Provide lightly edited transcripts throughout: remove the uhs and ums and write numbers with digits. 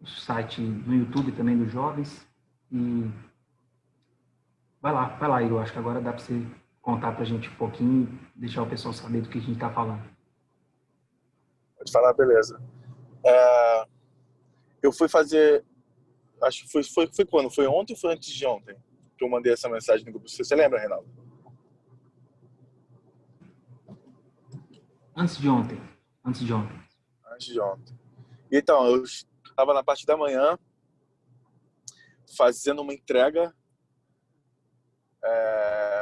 site no YouTube também dos jovens. E vai lá, Igor. Acho que agora dá para você contar para a gente um pouquinho, deixar o pessoal saber do que a gente está falando. Pode falar, beleza. Eu fui fazer, acho que foi quando? Foi ontem ou foi antes de ontem que eu mandei essa mensagem no grupo? Você lembra, Reinaldo? Antes de ontem. Antes de ontem. Então, eu estava na parte da manhã fazendo uma entrega.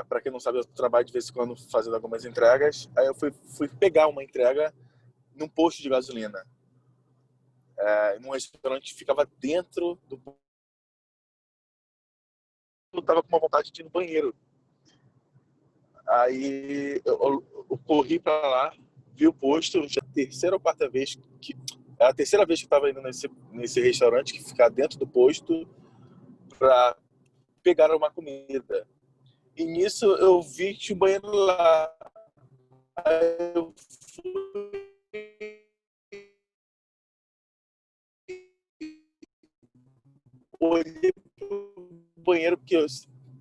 Para quem não sabe, eu trabalho de vez em quando fazendo algumas entregas. Aí eu fui pegar uma entrega num posto de gasolina. Num restaurante que ficava dentro do... Eu tava com uma vontade de ir no banheiro. Aí eu corri para lá, vi o posto, já terceira ou quarta vez que... É a terceira vez que eu tava indo nesse restaurante que fica dentro do posto para pegar uma comida. E nisso eu vi que tinha um banheiro lá. Aí eu olhei pro banheiro, porque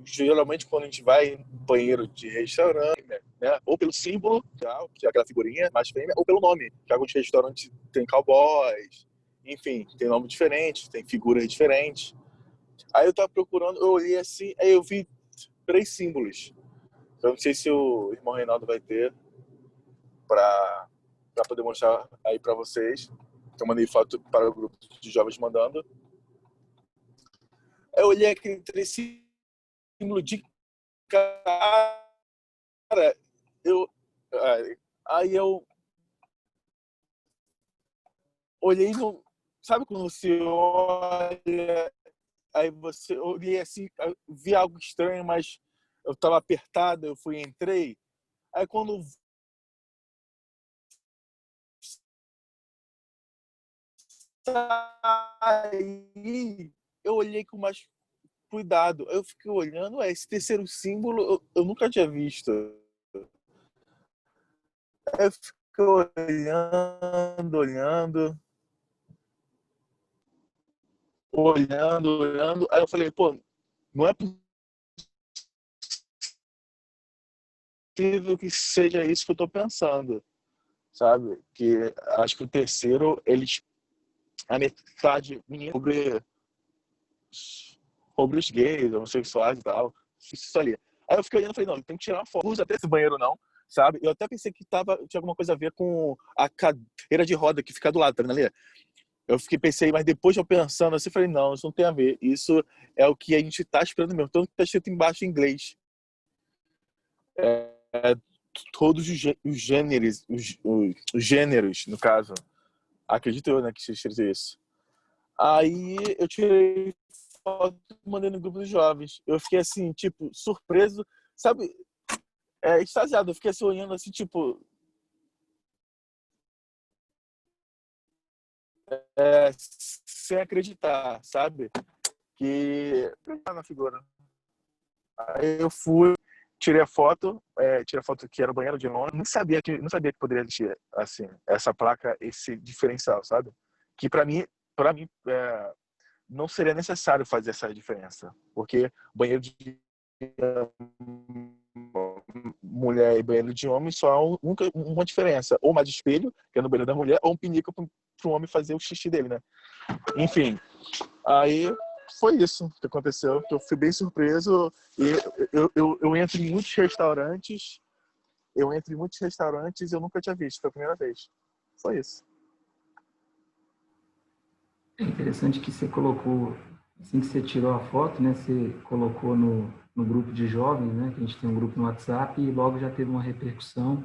geralmente quando a gente vai no banheiro de restaurante, né, ou pelo símbolo, que é aquela figurinha mais fêmea, ou pelo nome, que alguns restaurantes tem cowboys, enfim, tem nome diferente, tem figuras diferentes. Aí eu tava procurando, eu olhei assim, aí eu vi 3 símbolos. Eu não sei se o irmão Reinaldo vai ter para poder mostrar aí para vocês. Eu mandei foto para o grupo de jovens mandando. Eu olhei aquele 3 símbolo de cara, eu aí eu olhei no, sabe quando você olha, aí você olhei assim, vi algo estranho, mas eu estava apertado, eu entrei. Aí quando saí, eu olhei com mais cuidado. Eu fiquei olhando, esse terceiro símbolo eu nunca tinha visto. Eu fiquei olhando. Aí eu falei, pô, não é possível que seja isso que eu tô pensando, sabe? Que acho que o terceiro, eles, a metade sobre os gays, homossexuais e tal, isso ali. Aí eu fiquei olhando e falei, não, tem que tirar uma foto, não usa até esse banheiro não, sabe? Eu até pensei que tinha alguma coisa a ver com a cadeira de roda que fica do lado, tá vendo ali? Pensei, mas depois eu pensando assim, falei, não, isso não tem a ver. Isso é o que a gente tá esperando mesmo. Tanto que tá escrito embaixo em inglês. É, todos os gêneros, os gêneros, no caso. Acredito eu, né, que seja isso. Aí eu tirei foto e mandei no grupo dos jovens. Eu fiquei assim, tipo, surpreso, sabe? Extasiado. Eu fiquei assim, olhando assim, tipo... sem acreditar, sabe? Que... na figura. Aí eu fui, tirei a foto que era o banheiro de longe, não sabia que poderia existir, assim, essa placa, esse diferencial, sabe? Que para mim não seria necessário fazer essa diferença, porque banheiro de mulher e banheiro de homem só há uma diferença, ou mais espelho, que é no banheiro da mulher, ou um pinico para o homem fazer o xixi dele, né? Enfim, aí foi isso que aconteceu, que eu fui bem surpreso. E eu entro em muitos restaurantes, eu nunca tinha visto, foi a primeira vez. Foi isso. É interessante que você colocou, assim que você tirou a foto, né, você colocou no grupo de jovens, né, que a gente tem um grupo no WhatsApp, e logo já teve uma repercussão.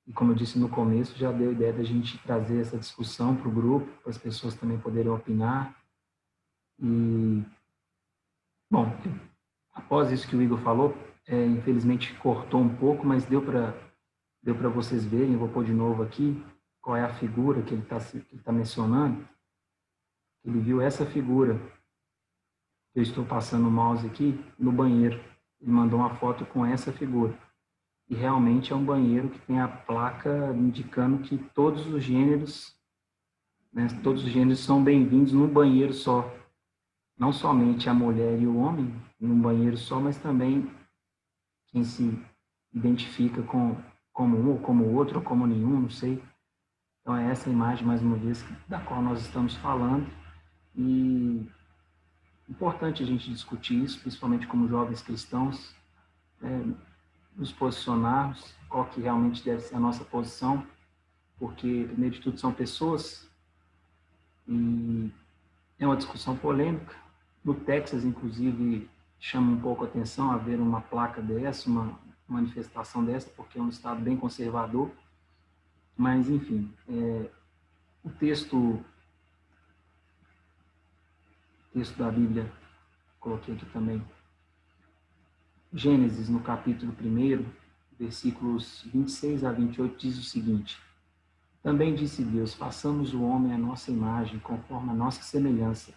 E como eu disse no começo, já deu a ideia da gente trazer essa discussão para o grupo, para as pessoas também poderem opinar. E, bom, após isso que o Igor falou, infelizmente cortou um pouco, mas deu para vocês verem. Eu vou pôr de novo aqui qual é a figura que ele tá mencionando. Ele viu essa figura. Eu estou passando o mouse aqui no banheiro. Ele mandou uma foto com essa figura. E realmente é um banheiro que tem a placa indicando que todos os gêneros né? Todos os gêneros são bem-vindos num banheiro só. Não somente a mulher e o homem num banheiro só, mas também quem se identifica como um, ou como outro, ou como nenhum, não sei. Então é essa imagem, mais uma vez, da qual nós estamos falando. E é importante a gente discutir isso, principalmente como jovens cristãos, nos posicionarmos, qual que realmente deve ser a nossa posição, porque, primeiro de tudo, são pessoas e é uma discussão polêmica. No Texas, inclusive, chama um pouco a atenção haver uma placa dessa, uma manifestação dessa, porque é um estado bem conservador. Mas, enfim, o texto da Bíblia, coloquei aqui também, Gênesis, no capítulo 1, versículos 26 a 28, diz o seguinte: Também disse Deus, façamos o homem à nossa imagem, conforme a nossa semelhança.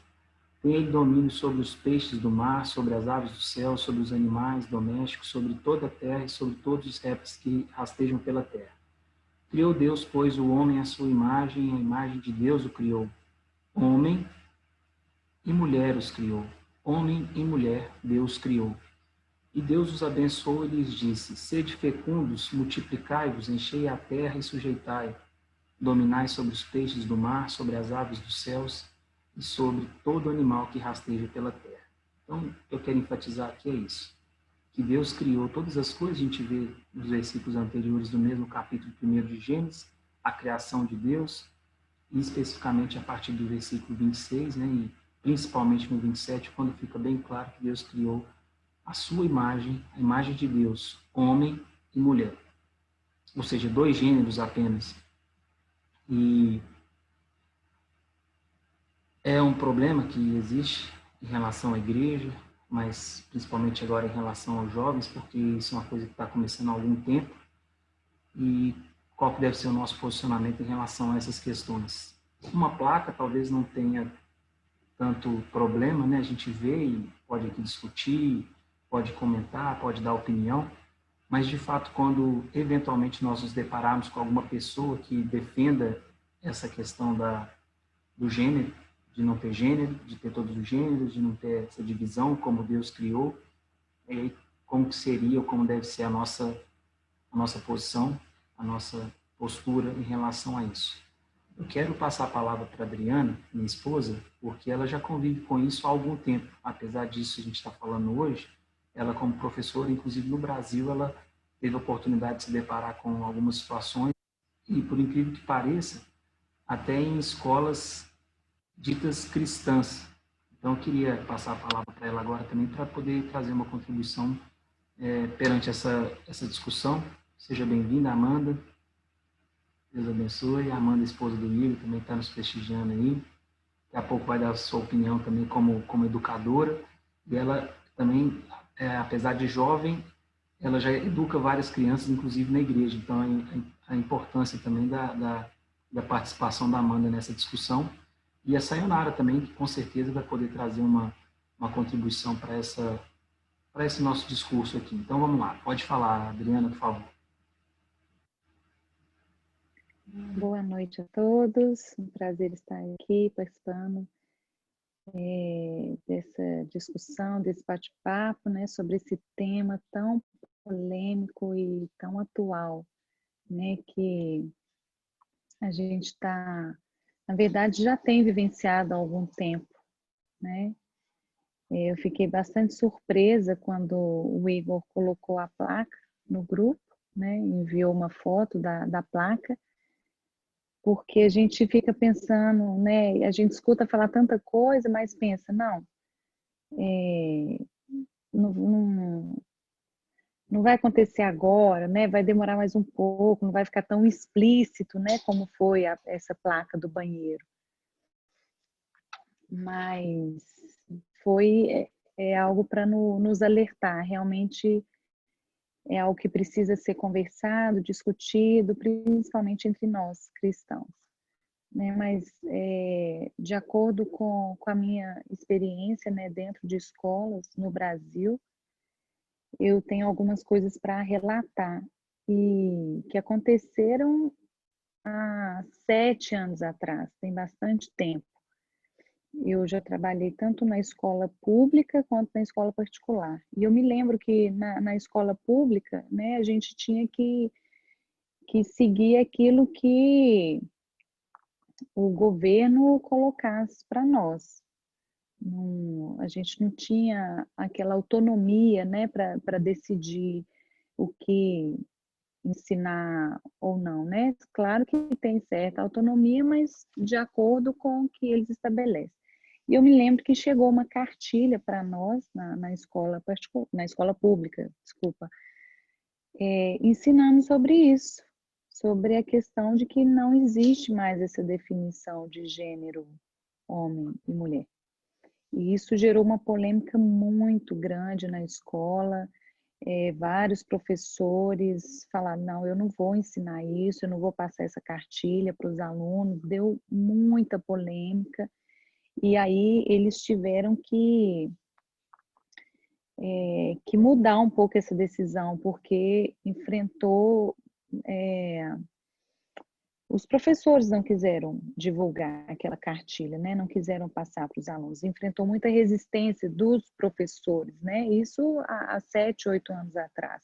Tem ele domínio sobre os peixes do mar, sobre as aves do céu, sobre os animais domésticos, sobre toda a terra e sobre todos os répteis que rastejam pela terra. Criou Deus, pois, o homem à sua imagem, a imagem de Deus o criou. Homem e mulher os criou. Homem e mulher Deus criou. E Deus os abençoou e lhes disse: Sede fecundos, multiplicai-vos, enchei a terra e sujeitai. Dominai sobre os peixes do mar, sobre as aves dos céus e sobre todo animal que rasteja pela terra. Então, eu quero enfatizar aqui é isso, que Deus criou todas as coisas, a gente vê nos versículos anteriores do mesmo capítulo 1 de Gênesis, a criação de Deus, e especificamente a partir do versículo 26, né, e principalmente no 27, quando fica bem claro que Deus criou a sua imagem, a imagem de Deus, homem e mulher. Ou seja, dois gêneros apenas. E é um problema que existe em relação à igreja, mas principalmente agora em relação aos jovens, porque isso é uma coisa que está começando há algum tempo. E qual que deve ser o nosso posicionamento em relação a essas questões? Uma placa talvez não tenha tanto problema, né? A gente vê e pode aqui discutir, pode comentar, pode dar opinião, mas de fato quando eventualmente nós nos depararmos com alguma pessoa que defenda essa questão do gênero, de não ter gênero, de ter todos os gêneros, de não ter essa divisão como Deus criou, e aí como que seria ou como deve ser a nossa posição, a nossa postura em relação a isso. Eu quero passar a palavra para a Adriana, minha esposa, porque ela já convive com isso há algum tempo. Apesar disso, a gente está falando hoje, ela como professora, inclusive no Brasil, ela teve a oportunidade de se deparar com algumas situações e, por incrível que pareça, até em escolas ditas cristãs. Então, eu queria passar a palavra para ela agora também para poder trazer uma contribuição perante essa discussão. Seja bem-vinda, Amanda. Deus abençoe. A Amanda, esposa do Igor, também está nos prestigiando aí. Daqui a pouco vai dar a sua opinião também como educadora. E ela também, apesar de jovem, ela já educa várias crianças, inclusive na igreja. Então, a importância também da participação da Amanda nessa discussão. E a Sayonara também, que com certeza vai poder trazer uma contribuição para esse nosso discurso aqui. Então, vamos lá. Pode falar, Adriana, por favor. Boa noite a todos, um prazer estar aqui participando dessa discussão, desse bate-papo, né, sobre esse tema tão polêmico e tão atual, né, que a gente está, na verdade, já tem vivenciado há algum tempo, né. Eu fiquei bastante surpresa quando o Igor colocou a placa no grupo, né, enviou uma foto da placa, porque a gente fica pensando, né? A gente escuta falar tanta coisa, mas pensa, não, não, não, não vai acontecer agora, né? Vai demorar mais um pouco, não vai ficar tão explícito, né? Como foi essa placa do banheiro. Mas é algo para nos alertar, realmente é algo que precisa ser conversado, discutido, principalmente entre nós cristãos. Né, mas de acordo com a minha experiência, né, dentro de escolas no Brasil, eu tenho algumas coisas para relatar e que aconteceram há 7 anos atrás, tem bastante tempo. Eu já trabalhei tanto na escola pública quanto na escola particular. E eu me lembro que na escola pública, né, a gente tinha que seguir aquilo que o governo colocasse para nós. Não, a gente não tinha aquela autonomia, né, para decidir o que ensinar ou não, né? Claro que tem certa autonomia, mas de acordo com o que eles estabelecem. E eu me lembro que chegou uma cartilha para nós na escola na escola pública, desculpa, ensinando sobre isso, sobre a questão de que não existe mais essa definição de gênero homem e mulher. E isso gerou uma polêmica muito grande na escola. Vários professores falaram, não, eu não vou ensinar isso, eu não vou passar essa cartilha para os alunos. Deu muita polêmica. E aí eles tiveram que mudar um pouco essa decisão, porque enfrentou... os professores não quiseram divulgar aquela cartilha, né? Não quiseram passar para os alunos. Enfrentou muita resistência dos professores, né? Isso há 7, 8 anos atrás.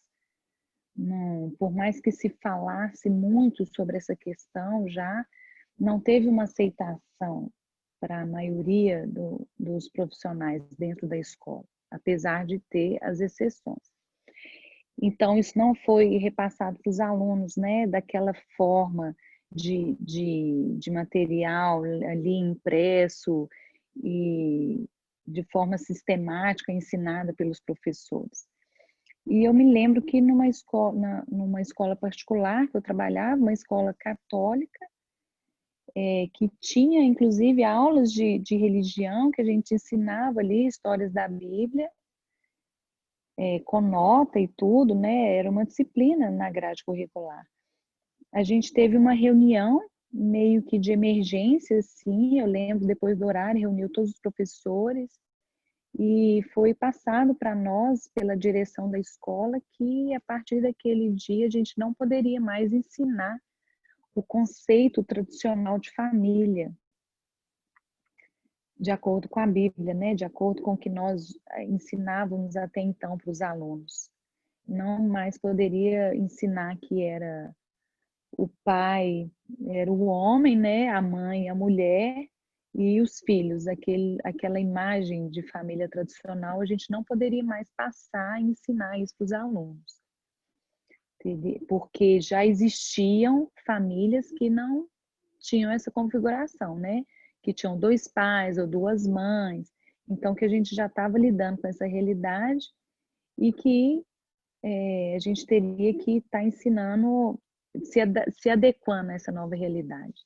Não, por mais que se falasse muito sobre essa questão, já não teve uma aceitação para a maioria dos profissionais dentro da escola, apesar de ter as exceções. Então, isso não foi repassado para os alunos, né, daquela forma de material ali impresso e de forma sistemática ensinada pelos professores. E eu me lembro que numa escola particular que eu trabalhava, uma escola católica, que tinha inclusive aulas de religião, que a gente ensinava ali histórias da Bíblia, com nota e tudo, né? Era uma disciplina na grade curricular. A gente teve uma reunião meio que de emergência, assim, eu lembro, depois do horário, reuniu todos os professores e foi passado para nós, pela direção da escola, que a partir daquele dia a gente não poderia mais ensinar o conceito tradicional de família, de acordo com a Bíblia, né? De acordo com o que nós ensinávamos até então para os alunos. Não mais poderia ensinar que era o pai, era o homem, né? A mãe, a mulher e os filhos. Aquela imagem de família tradicional, a gente não poderia mais passar e ensinar isso para os alunos. Porque já existiam famílias que não tinham essa configuração, né? Que tinham 2 pais ou 2 mães. Então, que a gente já estava lidando com essa realidade e que a gente teria que estar ensinando, se adequando a essa nova realidade.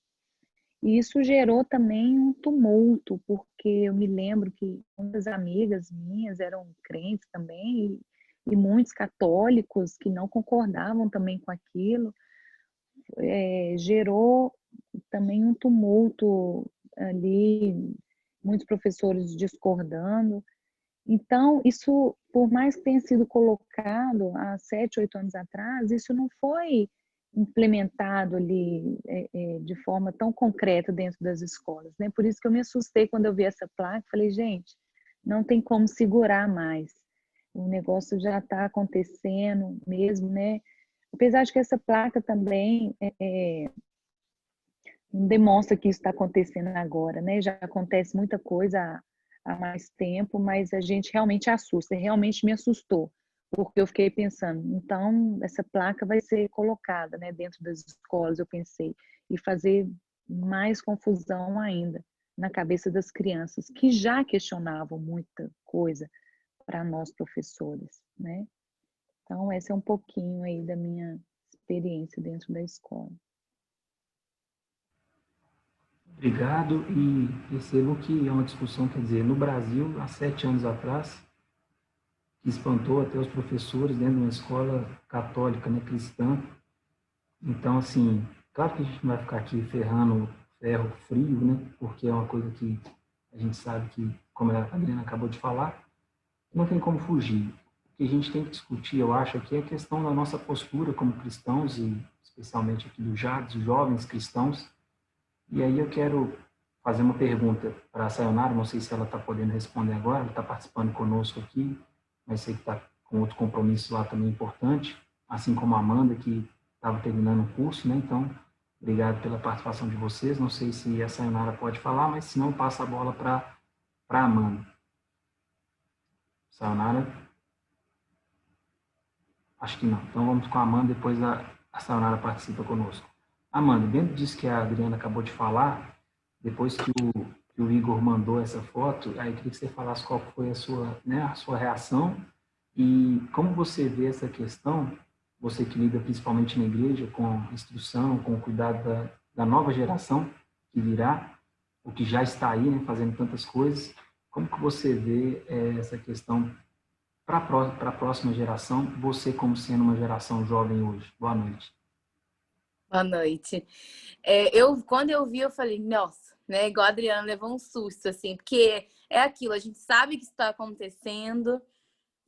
E isso gerou também um tumulto, porque eu me lembro que muitas amigas minhas eram crentes também, e muitos católicos que não concordavam também com aquilo. Gerou também um tumulto ali, muitos professores discordando. Então, isso, por mais que tenha sido colocado há 7, 8 anos atrás, isso não foi implementado ali de forma tão concreta dentro das escolas, né? Por isso que eu me assustei quando eu vi essa placa, falei, gente, não tem como segurar mais. O negócio já está acontecendo mesmo, né? Apesar de que essa placa também não demonstra que isso está acontecendo agora, né? Já acontece muita coisa há mais tempo, mas a gente realmente assusta, realmente me assustou, porque eu fiquei pensando, então essa placa vai ser colocada, né, dentro das escolas, eu pensei, e fazer mais confusão ainda na cabeça das crianças, que já questionavam muita coisa para nós professores, né? Então, essa é um pouquinho aí da minha experiência dentro da escola. Obrigado, e percebo que é uma discussão, quer dizer, no Brasil, há 7 anos atrás, que espantou até os professores dentro de uma escola católica, né, cristã. Então, assim, claro que a gente não vai ficar aqui ferrando ferro frio, né, porque é uma coisa que a gente sabe que, como a Adriana acabou de falar, não tem como fugir. O que a gente tem que discutir, eu acho, aqui é a questão da nossa postura como cristãos e especialmente aqui do JADS, dos jovens cristãos. E aí eu quero fazer uma pergunta para a Sayonara, não sei se ela está podendo responder agora, ela está participando conosco aqui, mas sei que está com outro compromisso lá também importante, assim como a Amanda, que estava terminando o curso, né? Então, obrigado pela participação de vocês. Não sei se a Sayonara pode falar, mas se não, passa a bola para a Amanda. Sayonara? Acho que não. Então, vamos com a Amanda, depois a Sayonara participa conosco. Amanda, dentro disso que a Adriana acabou de falar, depois que o Igor mandou essa foto, aí eu queria que você falasse qual foi a sua reação e como você vê essa questão, você que lida principalmente na igreja, com instrução, com o cuidado da nova geração que virá, o que já está aí, né, fazendo tantas coisas, como que você vê essa questão para a próxima geração, você como sendo uma geração jovem hoje? Boa noite. Boa noite. Quando eu vi, eu falei, nossa, né? Igual a Adriana levou um susto, assim, porque é aquilo, a gente sabe que isso está acontecendo,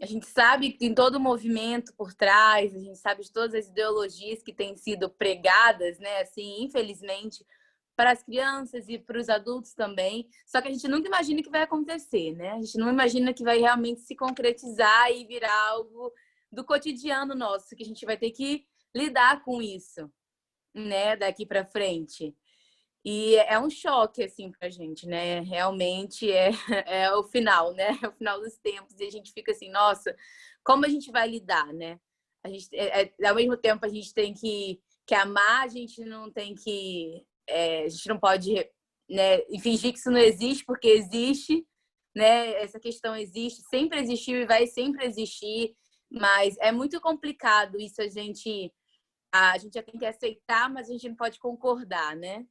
a gente sabe que tem todo o movimento por trás, a gente sabe de todas as ideologias que têm sido pregadas, né? Assim, infelizmente, para as crianças e para os adultos também. Só que a gente nunca imagina que vai acontecer, né? A gente não imagina que vai realmente se concretizar e virar algo do cotidiano nosso, que a gente vai ter que lidar com isso, né, daqui para frente. E é um choque, assim, pra gente, né? Realmente é o final, né? É o final dos tempos. E a gente fica assim, nossa, como a gente vai lidar, né? Ao mesmo tempo, a gente tem que amar, a gente não tem que... a gente não pode, né, fingir que isso não existe, porque existe, né? Essa questão existe, sempre existiu e vai sempre existir. Mas é muito complicado isso, a gente já tem que aceitar, mas a gente não pode concordar, né?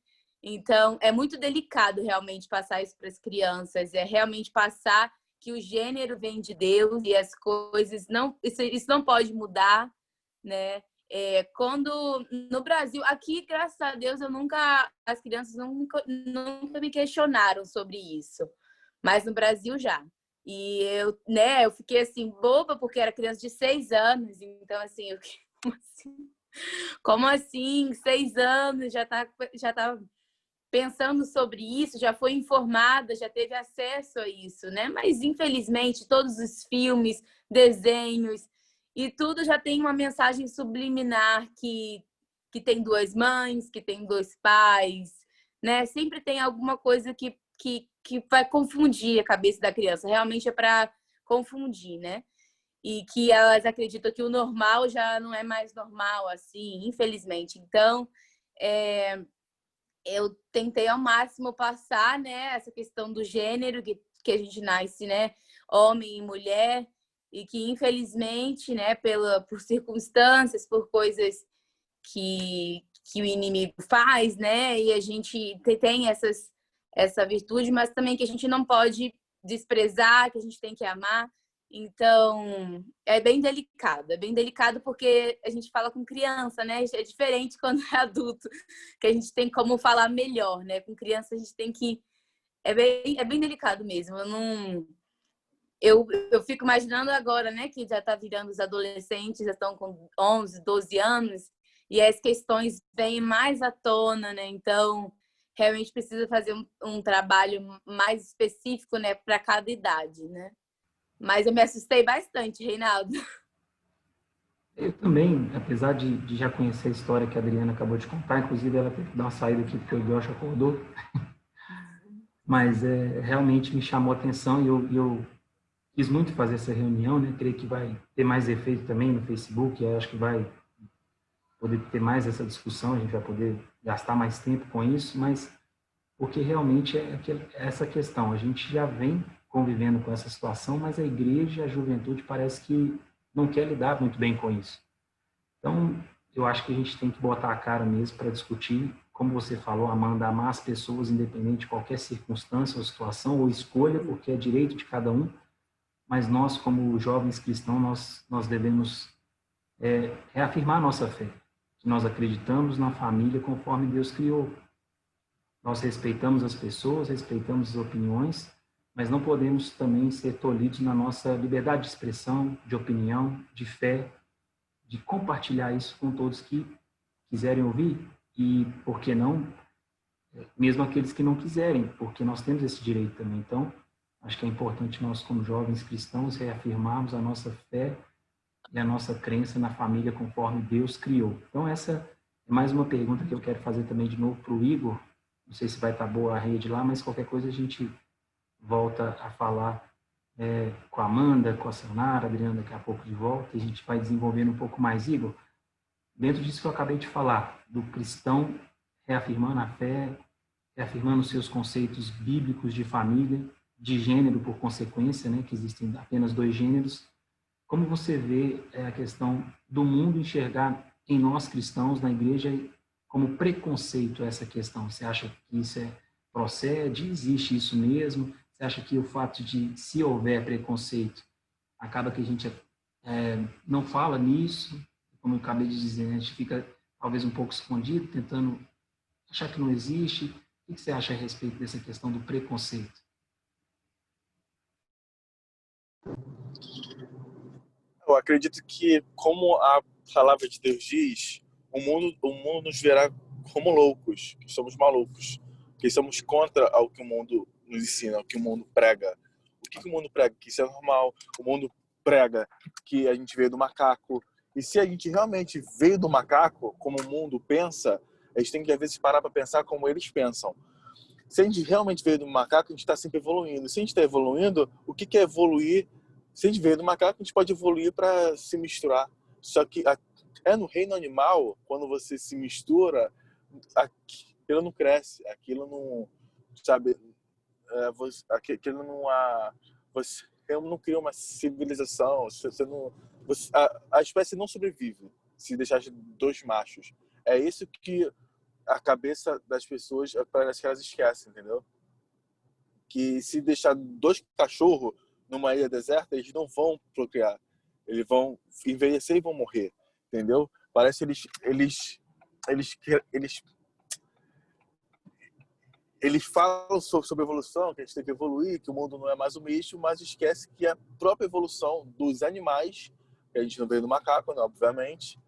Então, é muito delicado realmente passar isso para as crianças, é realmente passar que o gênero vem de Deus e as coisas não... Isso não pode mudar, né? Quando no Brasil, aqui, graças a Deus, as crianças nunca me questionaram sobre isso, mas no Brasil já. E eu fiquei assim, boba, porque era criança de 6 anos, então assim, como assim? 6 anos, já tá pensando sobre isso, já foi informada, já teve acesso a isso, né? Mas, infelizmente, todos os filmes, desenhos e tudo já tem uma mensagem subliminar que tem 2 mães, que tem 2 pais, né? Sempre tem alguma coisa que vai confundir a cabeça da criança. Realmente é para confundir, né? E que elas acreditam que o normal já não é mais normal, assim, infelizmente. Então, eu tentei ao máximo passar, né, essa questão do gênero, que a gente nasce, né, homem e mulher, e que, infelizmente, né, por circunstâncias, por coisas que o inimigo faz, né, e a gente tem essa virtude, mas também que a gente não pode desprezar, que a gente tem que amar. Então, é bem delicado porque a gente fala com criança, né? É diferente quando é adulto, que a gente tem como falar melhor, né? Com criança a gente tem que... É bem delicado mesmo. Eu fico imaginando agora, né? Que já tá virando os adolescentes, já estão com 11, 12 anos, e as questões vêm mais à tona, né? Então, realmente precisa fazer um trabalho mais específico, né? Para cada idade, né? Mas eu me assustei bastante, Reinaldo. Eu também, apesar de já conhecer a história que a Adriana acabou de contar, inclusive ela teve que dar uma saída aqui porque o Josh acordou, mas realmente me chamou a atenção e eu quis muito fazer essa reunião, né? Creio que vai ter mais efeito também no Facebook, eu acho que vai poder ter mais essa discussão, a gente vai poder gastar mais tempo com isso, mas porque realmente é essa questão, a gente já vem convivendo com essa situação, mas a igreja, a juventude parece que não quer lidar muito bem com isso. Então, eu acho que a gente tem que botar a cara mesmo para discutir, como você falou, Amanda, amar as pessoas independente de qualquer circunstância ou situação ou escolha, porque é direito de cada um, mas nós, como jovens cristãos, nós devemos reafirmar a nossa fé, que nós acreditamos na família conforme Deus criou. Nós respeitamos as pessoas, respeitamos as opiniões, mas não podemos também ser tolhidos na nossa liberdade de expressão, de opinião, de fé, de compartilhar isso com todos que quiserem ouvir, e por que não, mesmo aqueles que não quiserem, porque nós temos esse direito também. Então, acho que é importante nós, como jovens cristãos, reafirmarmos a nossa fé e a nossa crença na família conforme Deus criou. Então, essa é mais uma pergunta que eu quero fazer também de novo para o Igor. Não sei se vai estar boa a rede lá, mas qualquer coisa a gente volta a falar com a Amanda, com a Sayonara, a Adriana daqui a pouco de volta, e a gente vai desenvolvendo um pouco mais. Igor, dentro disso que eu acabei de falar, do cristão reafirmando a fé, reafirmando os seus conceitos bíblicos de família, de gênero por consequência, né, que existem apenas 2 gêneros, como você vê a questão do mundo enxergar em nós cristãos, na igreja, como preconceito essa questão? Você acha que isso procede? Existe isso mesmo? Você acha que o fato de, se houver preconceito, acaba que a gente não fala nisso? Como eu acabei de dizer, né? A gente fica talvez um pouco escondido, tentando achar que não existe. O que você acha a respeito dessa questão do preconceito? Eu acredito que, como a palavra de Deus diz, o mundo nos verá como loucos, que somos malucos, que somos contra o que o mundo nos ensina, o que o mundo prega. O que o mundo prega? Que isso é normal. O mundo prega que a gente veio do macaco. E se a gente realmente veio do macaco, como o mundo pensa, a gente tem que, às vezes, parar para pensar como eles pensam. Se a gente realmente veio do macaco, a gente está sempre evoluindo. Se a gente está evoluindo, o que é evoluir? Se a gente veio do macaco, a gente pode evoluir para se misturar. Só que no reino animal, quando você se mistura, aquilo não cresce, aquilo não, sabe, aquilo não você não cria uma civilização, você não, a espécie não sobrevive se deixar de 2 machos. É isso que a cabeça das pessoas parece que elas esquecem, entendeu? Que se deixar 2 cachorros numa ilha deserta, eles não vão procriar. Eles vão envelhecer e vão morrer, entendeu? Parece que eles falam sobre evolução, que a gente tem que evoluir, que o mundo não é mais o mesmo, mas esquece que a própria evolução dos animais, que a gente não veio do macaco, né, obviamente,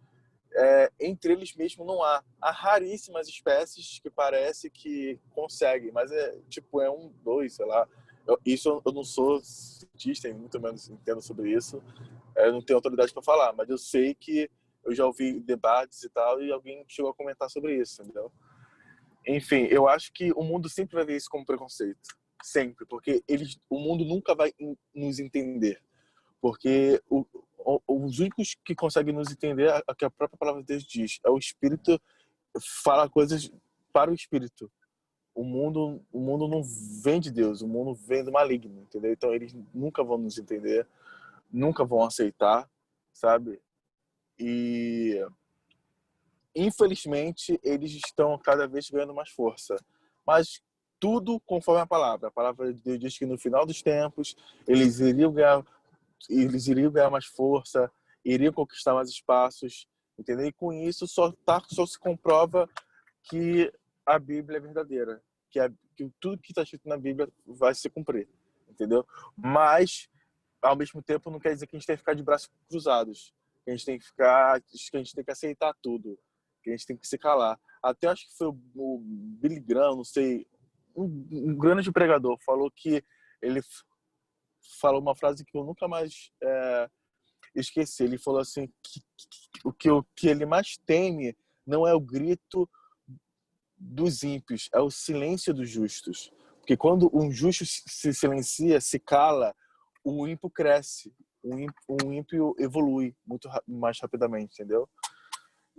entre eles mesmo não há. Há raríssimas espécies que parece que conseguem, mas tipo, 1, 2, sei lá. Eu não sou cientista, muito menos entendo sobre isso. Eu não tenho autoridade para falar, mas eu sei que eu já ouvi debates e tal, e alguém chegou a comentar sobre isso, entendeu? Enfim, eu acho que o mundo sempre vai ver isso como preconceito. Sempre, porque o mundo nunca vai nos entender. Porque os únicos que conseguem nos entender é o que a própria palavra de Deus diz. É o Espírito fala coisas para o Espírito. O mundo não vem de Deus, o mundo vem do maligno, entendeu? Então eles nunca vão nos entender, nunca vão aceitar, sabe? E infelizmente eles estão cada vez ganhando mais força. Mas tudo conforme a palavra. A palavra de Deus diz que no final dos tempos eles iriam ganhar mais força, iriam conquistar mais espaços, entendeu? E com isso só se comprova que a Bíblia é verdadeira, que tudo que está escrito na Bíblia vai se cumprir, entendeu? Mas ao mesmo tempo não quer dizer que a gente tem que ficar de braços cruzados, que a gente tem que aceitar tudo, que a gente tem que se calar. Até acho que foi o Billy Graham, não sei, um grande pregador falou que ele falou uma frase que eu nunca mais esqueci. Ele falou assim que o que ele mais teme não é o grito dos ímpios, é o silêncio dos justos. Porque quando um justo se silencia, se cala, o ímpio cresce, o ímpio evolui muito mais rapidamente, entendeu?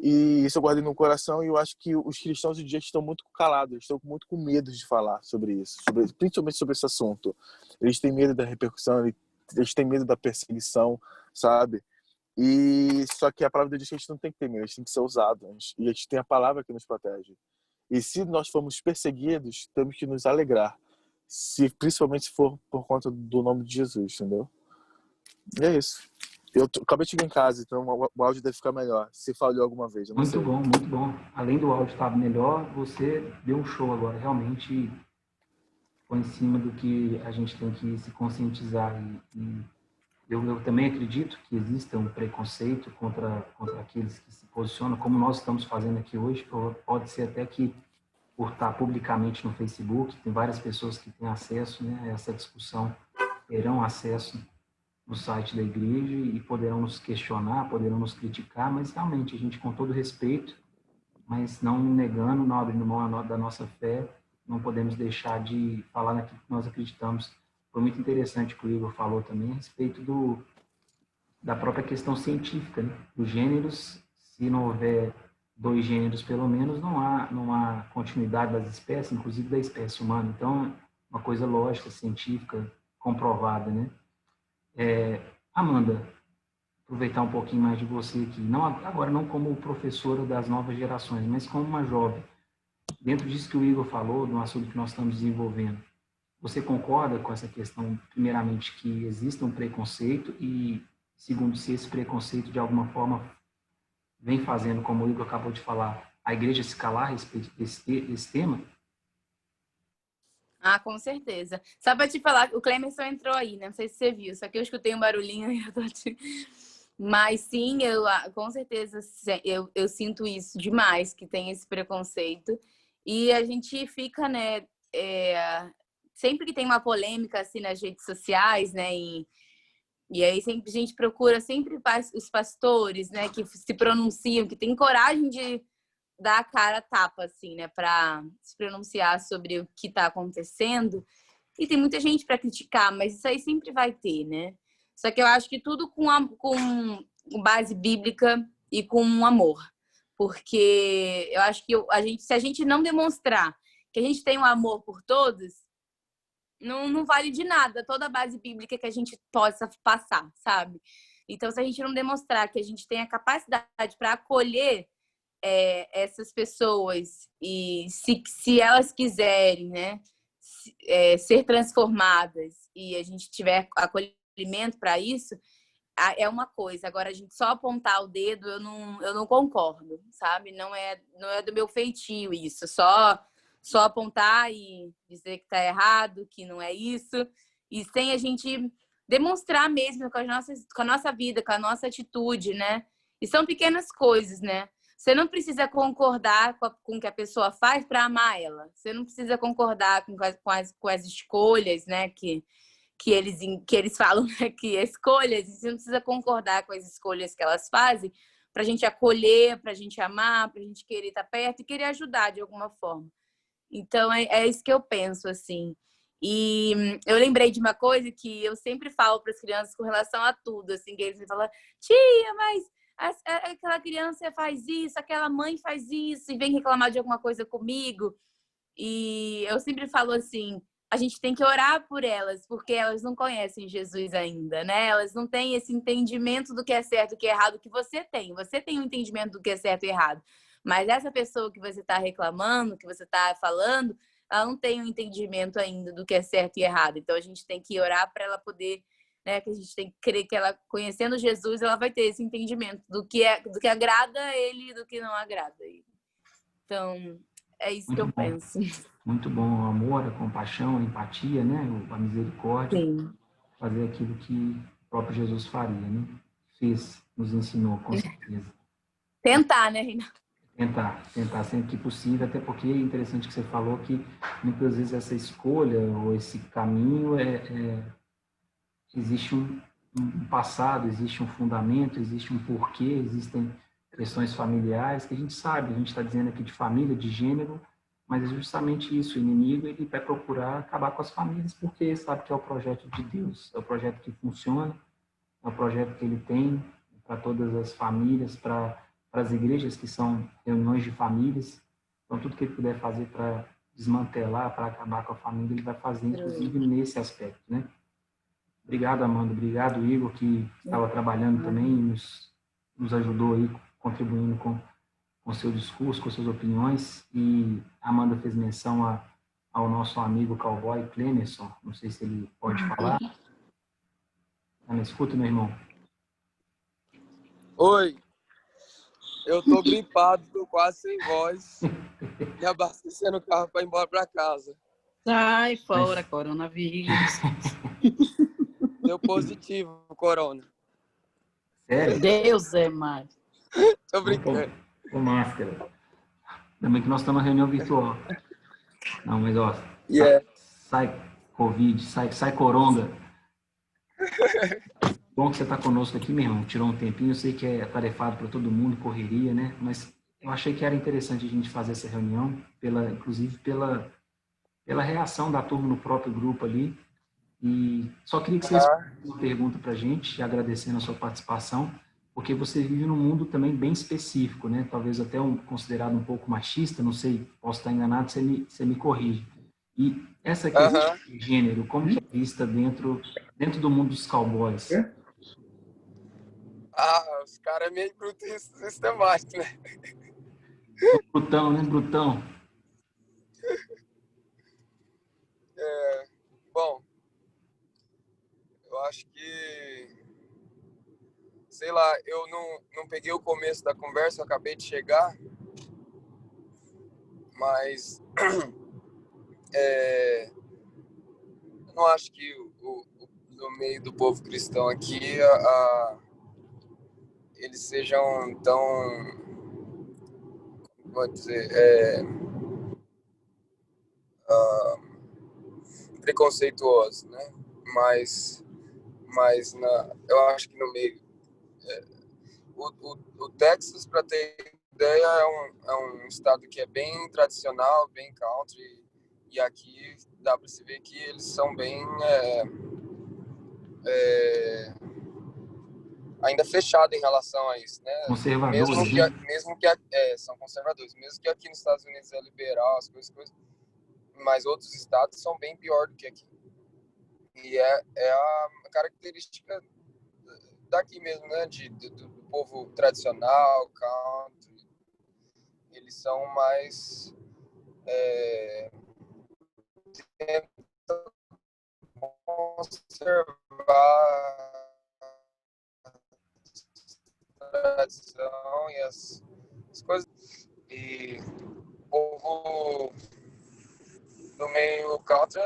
E isso eu guardei no coração, e eu acho que os cristãos hoje em dia estão muito calados, estão muito com medo de falar sobre isso, principalmente sobre esse assunto. Eles têm medo da repercussão, eles têm medo da perseguição, sabe? E só que a palavra de Deus diz que a gente não tem que ter medo, a gente tem que ser ousado, e a gente tem a palavra que nos protege. E se nós formos perseguidos, temos que nos alegrar, principalmente se for por conta do nome de Jesus, entendeu? E é isso. Eu acabei de chegar em casa, então o áudio deve ficar melhor. Se falhou alguma vez, eu não sei. Muito bom, muito bom. Além do áudio estar melhor, você deu um show agora. Realmente foi em cima do que a gente tem que se conscientizar e Eu também acredito que exista um preconceito contra aqueles que se posicionam, como nós estamos fazendo aqui hoje. Pode ser até que, por estar publicamente no Facebook, tem várias pessoas que têm acesso, né, a essa discussão, terão acesso no site da igreja e poderão nos questionar, poderão nos criticar, mas realmente a gente, com todo respeito, mas não negando, não abrindo mão da nossa fé, não podemos deixar de falar naquilo que nós acreditamos. Foi muito interessante o que o Igor falou também a respeito da própria questão científica, né? Dos gêneros. Se não houver 2 gêneros, pelo menos, não há continuidade das espécies, inclusive da espécie humana. Então, uma coisa lógica, científica, comprovada, né? Amanda, aproveitar um pouquinho mais de você aqui, agora não como professora das novas gerações, mas como uma jovem. Dentro disso que o Igor falou, do assunto que nós estamos desenvolvendo, você concorda com essa questão, primeiramente, que existe um preconceito e, segundo, se esse preconceito, de alguma forma, vem fazendo, como o Igor acabou de falar, a igreja se calar a respeito desse tema? Ah, com certeza. Só para te falar, o Clemerson entrou aí, né? Não sei se você viu, só que eu escutei um barulhinho e eu tô te... Mas sim, com certeza eu sinto isso demais, que tem esse preconceito. E a gente fica, né? Sempre que tem uma polêmica assim nas redes sociais, né? E aí sempre a gente procura sempre os pastores, né? Que se pronunciam, que têm coragem de dar a cara a tapa, assim, né? Para se pronunciar sobre o que está acontecendo. E tem muita gente para criticar, mas isso aí sempre vai ter, né? Só que eu acho que tudo com base bíblica e com amor. Porque eu acho que se a gente não demonstrar que a gente tem um amor por todos, não vale de nada toda a base bíblica que a gente possa passar, sabe? Então, se a gente não demonstrar que a gente tem a capacidade para acolher essas pessoas e se elas quiserem, né, ser transformadas e a gente tiver acolhimento para isso, é uma coisa. Agora, a gente só apontar o dedo, eu não concordo, sabe? Não é do meu feitio isso. Só apontar e dizer que está errado, que não é isso. E sem a gente demonstrar mesmo com a nossa vida, com a nossa atitude, né? E são pequenas coisas, né? Você não precisa concordar com o que a pessoa faz para amar ela. Você não precisa concordar com as escolhas, né? Que eles falam, né, que escolhas, você não precisa concordar com as escolhas que elas fazem para a gente acolher, para a gente amar, para a gente querer estar perto e querer ajudar de alguma forma. Então, é isso que eu penso, assim. E eu lembrei de uma coisa que eu sempre falo para as crianças com relação a tudo, assim, que eles me falam, tia, mas aquela criança faz isso, aquela mãe faz isso, e vem reclamar de alguma coisa comigo. E eu sempre falo assim, a gente tem que orar por elas, porque elas não conhecem Jesus ainda, né? Elas não têm esse entendimento do que é certo e o que é errado que você tem. Você tem um entendimento do que é certo e errado. Mas essa pessoa que você está reclamando, que você está falando, ela não tem um entendimento ainda do que é certo e errado. Então, a gente tem que orar para ela poder, né? Que a gente tem que crer que ela, conhecendo Jesus, ela vai ter esse entendimento do que agrada a ele e do que não agrada a ele. Então, é isso que eu penso. Muito bom. O amor, a compaixão, a empatia, né? A misericórdia. Sim. Fazer aquilo que o próprio Jesus faria, né? Nos ensinou, com certeza. Tentar, né, Renato? Tentar sempre que possível, até porque é interessante que você falou que muitas vezes essa escolha ou esse caminho existe um passado, existe um fundamento, existe um porquê, existem questões familiares que a gente sabe, a gente está dizendo aqui de família, de gênero, mas é justamente isso, o inimigo ele vai procurar acabar com as famílias porque sabe que é o projeto de Deus, é o projeto que funciona, é o projeto que ele tem para todas as famílias, para as igrejas que são reuniões de famílias. Então, tudo que ele puder fazer para desmantelar, para acabar com a família, ele vai fazer, inclusive nesse aspecto, né? Obrigado, Amanda. Obrigado, Igor, que estava trabalhando também e nos ajudou aí, contribuindo com o seu discurso, com suas opiniões. E a Amanda fez menção ao nosso amigo cowboy Clemerson. Não sei se ele pode falar. Tá na escuta, meu irmão? Oi. Eu tô gripado, tô quase sem voz. E abastecendo o carro para ir embora para casa. Sai fora, coronavírus. Deu positivo o corona. Sério? Deus é mais. Tô brincando. Com máscara. Ainda bem que nós estamos na reunião virtual. Não, mas ó, Yeah. sai Covid, sai coronga. Bom que você está conosco aqui, meu irmão. Tirou um tempinho, eu sei que é tarefado para todo mundo, correria, né? Mas eu achei que era interessante a gente fazer essa reunião, inclusive pela reação da turma no próprio grupo ali. E só queria que você respondesse uma pergunta para a gente, agradecendo a sua participação, porque você vive num mundo também bem específico, né? Talvez até considerado um pouco machista, não sei, posso estar enganado, você me corrige. E essa questão de gênero, como que é vista dentro do mundo dos cowboys? Os caras é meio bruto sistemático, né? Brutão, né? Brutão. Bom, eu acho que... Sei lá, eu não peguei o começo da conversa, eu acabei de chegar. Mas... eu não acho que no meio do povo cristão aqui eles sejam tão, vou dizer, preconceituosos, né? Mas eu acho que no meio o Texas, para ter ideia, é um estado que é bem tradicional, bem country, e aqui dá para se ver que eles são bem ainda fechado em relação a isso, né? Conservadores, Mesmo que são conservadores, mesmo que aqui nos Estados Unidos é liberal, as coisas, mas outros estados são bem pior do que aqui. E é a característica daqui mesmo, né? Do povo tradicional, country. Eles são mais tentam conservar tradição e as coisas. E o povo do meio country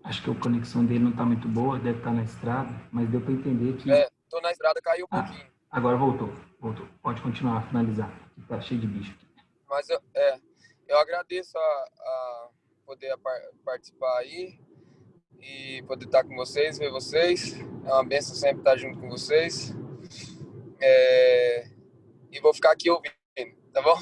Acho que a conexão dele não está muito boa, deve estar na estrada, mas deu para entender que... tô na estrada, caiu um pouquinho. Agora voltou. Pode continuar, finalizar. Está cheio de bicho aqui. Mas eu agradeço a poder participar aí e poder estar com vocês, ver vocês. É uma bênção sempre estar junto com vocês. E vou ficar aqui ouvindo, tá bom?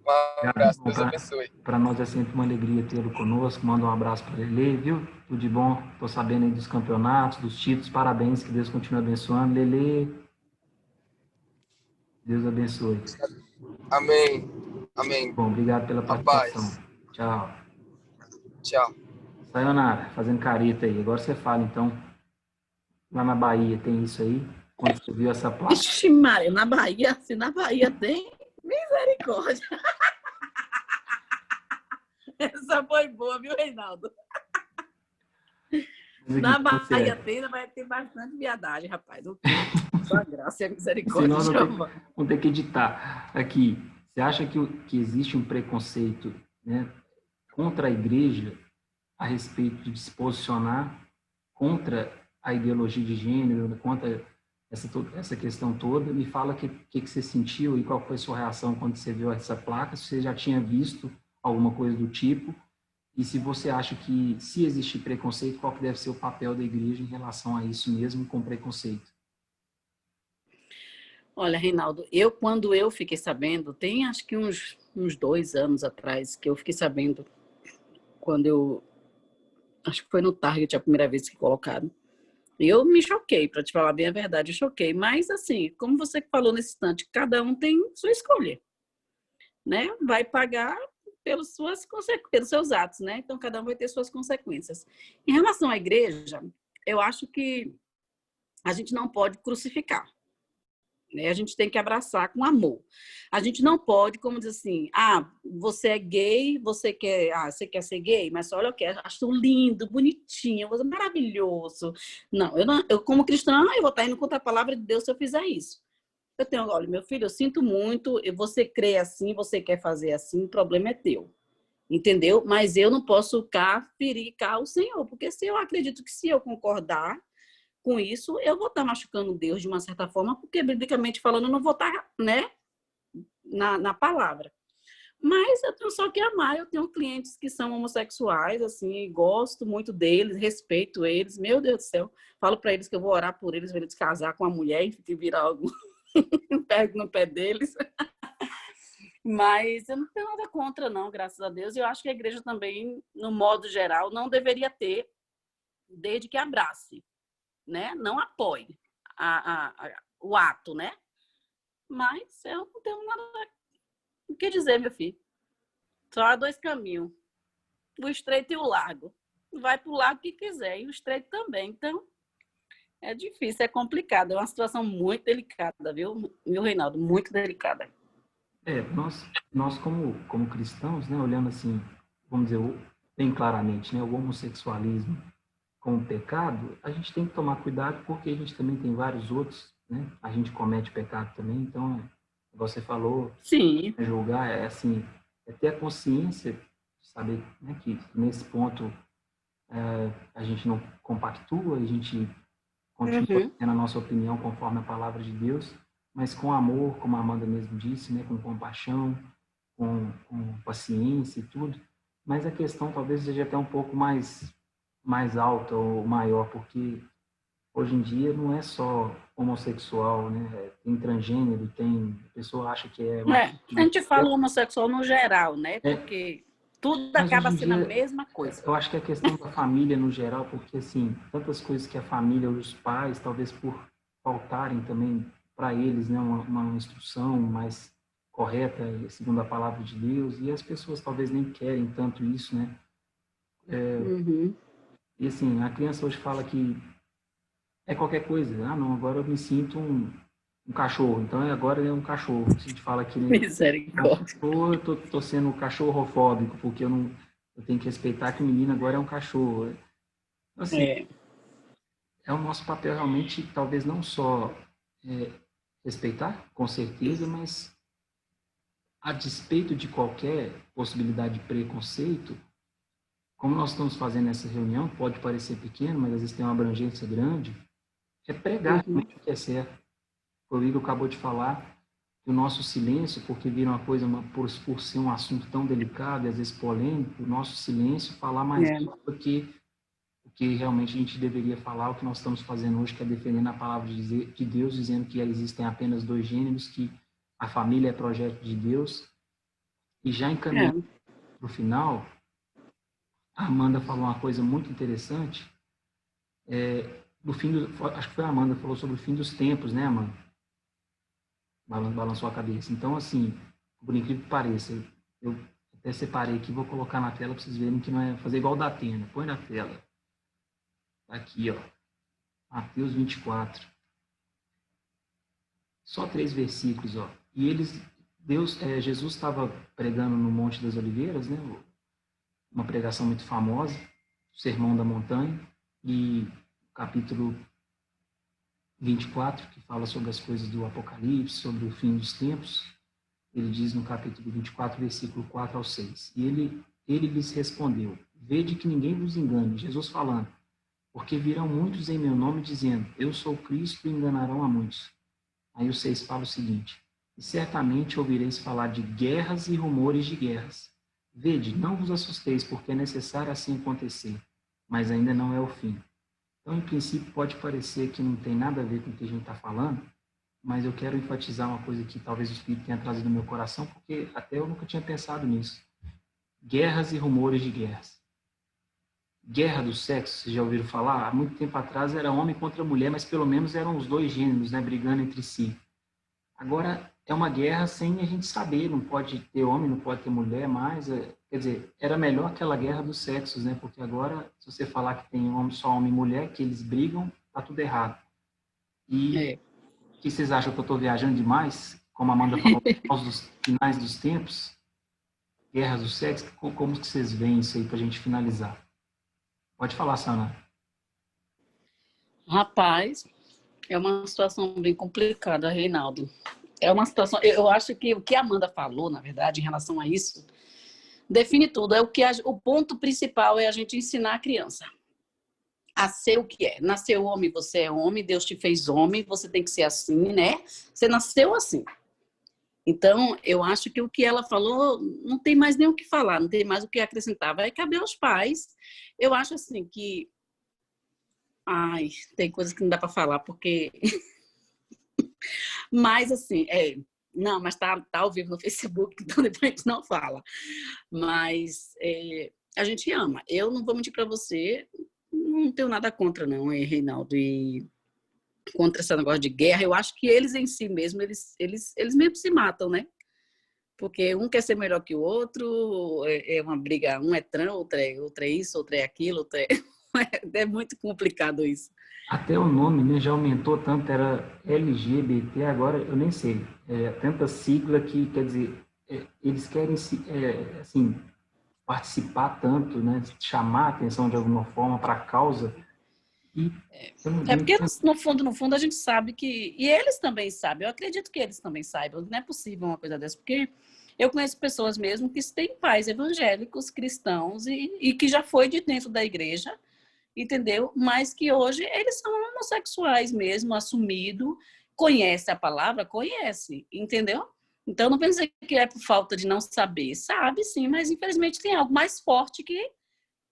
Um abraço, Deus abençoe. Para nós é sempre uma alegria tê-lo conosco. Manda um abraço para Lele, viu? Tudo de bom. Estou sabendo aí dos campeonatos, dos títulos. Parabéns, que Deus continue abençoando. Lele, Deus abençoe. Amém. Amém. Bom, obrigado pela participação. Tchau. Tchau. Sayonara, fazendo careta aí. Agora você fala, então. Lá na Bahia tem isso aí? Quando você viu essa placa? Ixi, Maria, na Bahia tem misericórdia. Essa foi boa, viu, Reinaldo? Na Bahia vai ter bastante viadagem, rapaz. Só a graça e a misericórdia. Senão vamos ter que editar. Aqui, você acha que existe um preconceito, né, contra a igreja a respeito de se posicionar contra a ideologia de gênero, contra essa questão toda? Me fala o que você sentiu e qual foi a sua reação quando você viu essa placa, se você já tinha visto alguma coisa do tipo, e se você acha que, se existir preconceito, qual que deve ser o papel da igreja em relação a isso mesmo, com preconceito? Olha, Reinaldo, quando eu fiquei sabendo, tem acho que uns 2 anos atrás, que eu fiquei sabendo, quando acho que foi no Target a primeira vez que colocaram. Eu me choquei, para te falar bem a verdade, eu choquei. Mas, assim, como você falou nesse instante, cada um tem sua escolha, né? Vai pagar pelos seus atos, né? Então, cada um vai ter suas consequências. Em relação à igreja, eu acho que a gente não pode crucificar, né? A gente tem que abraçar com amor. A gente não pode, como diz assim, você é gay, você quer ser gay, mas olha o que, acho lindo, bonitinho, maravilhoso. Não, eu como cristã, eu vou estar indo contra a palavra de Deus se eu fizer isso. Olha, meu filho, eu sinto muito, você crê assim, você quer fazer assim, o problema é teu. entendeu? Mas eu não posso ferir o Senhor, porque se eu acredito que se eu concordar com isso, eu vou estar machucando Deus de uma certa forma, porque, biblicamente falando, eu não vou estar, né, na palavra. Mas eu tenho só que amar. Eu tenho clientes que são homossexuais, assim, gosto muito deles, respeito eles. Meu Deus do céu. Falo para eles que eu vou orar por eles, para eles casar com a mulher e virar algo pego no pé deles. Mas eu não tenho nada contra, não, graças a Deus. E eu acho que a igreja também, no modo geral, não deveria ter, desde que abrace, né? Não apoie o ato, né? Mas eu não tenho nada o que dizer, meu filho. Só há dois caminhos, o estreito e o largo. Vai para o lado que quiser, e o estreito também. Então, é difícil, é complicado. É uma situação muito delicada, viu, Reinaldo? Muito delicada. Nós como cristãos, né, olhando assim, vamos dizer, bem claramente, né, o homossexualismo como pecado, a gente tem que tomar cuidado porque a gente também tem vários outros, né? A gente comete pecado também, então, você falou, sim, julgar é assim, é ter a consciência de saber, né, que nesse ponto a gente não compactua, a gente continua tendo a nossa opinião conforme a palavra de Deus, mas com amor, como a Amanda mesmo disse, né, com compaixão, com paciência e tudo. Mas a questão talvez seja até um pouco mais alta ou maior, porque hoje em dia não é só homossexual, né? Tem transgênero, a pessoa acha que é uma... a gente fala homossexual no geral, né? Porque tudo mas acaba hoje em sendo a dia, mesma coisa. eu acho que é a questão da família no geral, porque assim, tantas coisas que a família, os pais, talvez por faltarem também para eles, né, uma instrução mais correta, segundo a palavra de Deus, e as pessoas talvez nem querem tanto isso, né? E assim, a criança hoje fala que é qualquer coisa. Ah, não, agora eu me sinto um cachorro. Então, agora é um cachorro. Se a gente fala que Misericórdia. eu tô sendo cachorrofóbico, porque eu tenho que respeitar que o menino agora é um cachorro. Assim, é o nosso papel realmente, talvez não só respeitar, com certeza, mas a despeito de qualquer possibilidade de preconceito, como nós estamos fazendo essa reunião, pode parecer pequeno, mas às vezes tem uma abrangência grande, é pregar realmente o que é certo. O Igor acabou de falar do nosso silêncio, porque vira uma coisa, por ser um assunto tão delicado e às vezes polêmico, o nosso silêncio falar mais do que o que realmente a gente deveria falar, o que nós estamos fazendo hoje, que é defendendo a palavra de Deus, dizendo que existem apenas dois gêneros, que a família é projeto de Deus. E já encaminhando para o final, a Amanda falou uma coisa muito interessante. Acho que foi a Amanda que falou sobre o fim dos tempos, né, Amanda? Balançou a cabeça. Então, assim, por incrível que pareça, eu até separei aqui, vou colocar na tela para vocês verem que não é fazer igual da Atena. Põe na tela. Tá aqui, ó. Mateus 24. Só 3 versículos, ó. E Jesus estava pregando no Monte das Oliveiras, né? Uma pregação muito famosa, o Sermão da Montanha, e capítulo 24, que fala sobre as coisas do Apocalipse, sobre o fim dos tempos. Ele diz no capítulo 24, versículo 4 ao 6. E ele lhes respondeu: Vede que ninguém vos engane, Jesus falando, porque virão muitos em meu nome dizendo, eu sou Cristo, e enganarão a muitos. Aí o 6 fala o seguinte: E certamente ouvireis falar de guerras e rumores de guerras. Vede, não vos assusteis, porque é necessário assim acontecer, mas ainda não é o fim. Então, em princípio, pode parecer que não tem nada a ver com o que a gente está falando, mas eu quero enfatizar uma coisa que talvez o Espírito tenha trazido no meu coração, porque até eu nunca tinha pensado nisso. Guerras e rumores de guerras. Guerra do sexo, vocês já ouviram falar? Há muito tempo atrás era homem contra mulher, mas pelo menos eram os dois gêneros, né, brigando entre si. Agora é uma guerra sem a gente saber, não pode ter homem, não pode ter mulher mais. Quer dizer, era melhor aquela guerra dos sexos, né? Porque agora, se você falar que tem só homem e mulher, que eles brigam, tá tudo errado. E o que vocês acham que eu estou viajando demais? Como a Amanda falou, aos finais dos tempos, guerras dos sexos, como que vocês veem isso aí para a gente finalizar? Pode falar, Sana. Rapaz, é uma situação bem complicada, Reinaldo. É uma situação... Eu acho que o que a Amanda falou, na verdade, em relação a isso, define tudo. O ponto principal é a gente ensinar a criança a ser o que é. Nasceu homem, você é homem, Deus te fez homem, você tem que ser assim, né? Você nasceu assim. Então, eu acho que o que ela falou, não tem mais nem o que falar, não tem mais o que acrescentar. Vai caber aos pais. Eu acho assim que... Ai, tem coisas que não dá para falar, porque... Mas, assim, não, mas tá ao vivo no Facebook, então depois a gente não fala. Mas a gente ama. Eu não vou mentir para você, não tenho nada contra, não, Reinaldo, e contra esse negócio de guerra. Eu acho que eles em si mesmo, eles mesmo se matam, né? Porque um quer ser melhor que o outro, é uma briga, um é trans, outro é isso, outro é aquilo, outro é... É muito complicado isso. Até o nome, né, já aumentou tanto, era LGBT, agora eu nem sei. Tanta sigla que, quer dizer, eles querem assim, participar tanto, né, chamar a atenção de alguma forma para a causa. E porque no fundo a gente sabe que... E eles também sabem, eu acredito que eles também saibam. Não é possível uma coisa dessa, porque eu conheço pessoas mesmo que têm pais evangélicos, cristãos, e que já foi de dentro da igreja, entendeu? Mas que hoje eles são homossexuais mesmo, assumido, conhece a palavra, conhece, entendeu? Então não pensa que é por falta de não saber, sabe sim, mas infelizmente tem algo mais forte que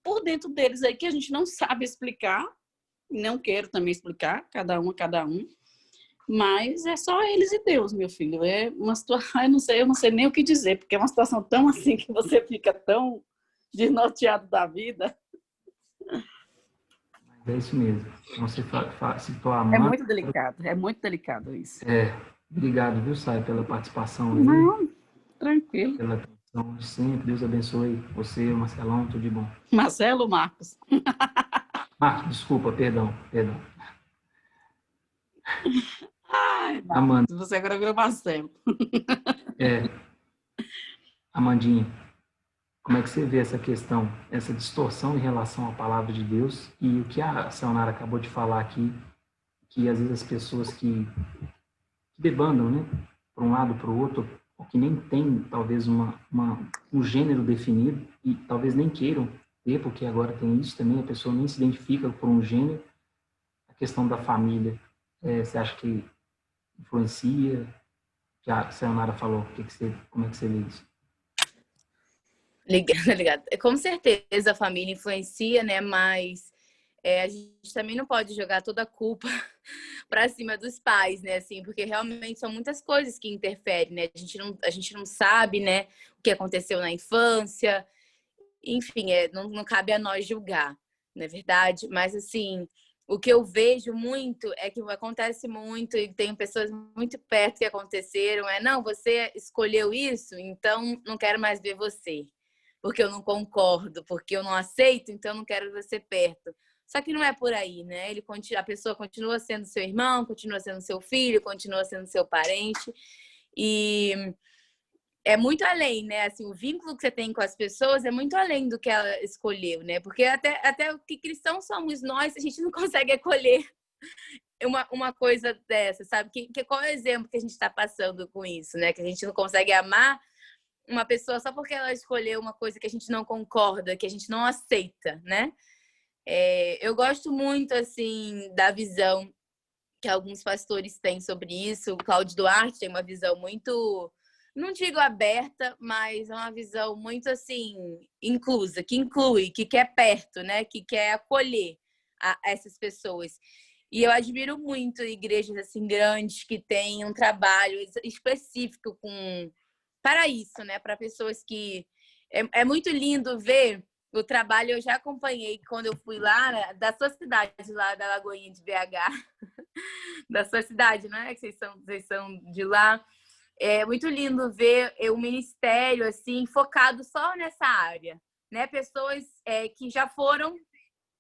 por dentro deles aí que a gente não sabe explicar, não quero também explicar, cada um, mas é só eles e Deus, meu filho. É uma situação, eu não sei nem o que dizer, porque é uma situação tão assim que você fica tão desnorteado da vida. É isso mesmo. Então, você citou a mãe. É muito delicado isso. Obrigado, viu, Sai, pela participação aí. Não, tranquilo. Pela atenção de sempre. Deus abençoe você, o Marcelão, tudo de bom. Marcelo ou Marcos? Marcos, desculpa, perdão. Ai, Amanda. você agora virou Marcelo. Amandinha, como é que você vê essa questão, essa distorção em relação à palavra de Deus e o que a Sayonara acabou de falar aqui, que às vezes as pessoas que debandam, né, para um lado, para o outro, ou que nem tem talvez um gênero definido e talvez nem queiram ter, porque agora tem isso também, a pessoa nem se identifica por um gênero, a questão da família, você acha que influencia? Que a Sayonara falou, como é que você vê isso? Ligado. Com certeza a família influencia, né? Mas a gente também não pode jogar toda a culpa para cima dos pais, né? Assim, porque realmente são muitas coisas que interferem, né? A gente não sabe, né? O que aconteceu na infância. Enfim, não cabe a nós julgar, não é verdade? Mas, assim, o que eu vejo muito é que acontece muito e tem pessoas muito perto que aconteceram. Não, você escolheu isso, então não quero mais ver você. Porque eu não concordo, porque eu não aceito, então eu não quero você perto. Só que não é por aí, né? A pessoa continua sendo seu irmão, continua sendo seu filho, continua sendo seu parente. E é muito além, né? Assim, o vínculo que você tem com as pessoas é muito além do que ela escolheu, né? Porque até o que cristãos somos nós, a gente não consegue acolher uma coisa dessa, sabe? Qual é o exemplo que a gente está passando com isso, né? Que a gente não consegue amar uma pessoa só porque ela escolheu uma coisa que a gente não concorda, que a gente não aceita, né? Eu gosto muito, assim, da visão que alguns pastores têm sobre isso. O Cláudio Duarte tem uma visão muito, não digo aberta, mas é uma visão muito, assim, inclusa, que inclui, que quer perto, né? Que quer acolher essas pessoas. E eu admiro muito igrejas, assim, grandes que têm um trabalho específico para isso, né? Para pessoas que... É muito lindo ver o trabalho. Eu já acompanhei quando eu fui lá, né, da sua cidade, lá da Lagoinha de BH. Da sua cidade, né? Que vocês são de lá. É muito lindo ver o ministério, assim, focado só nessa área, né? Pessoas que já foram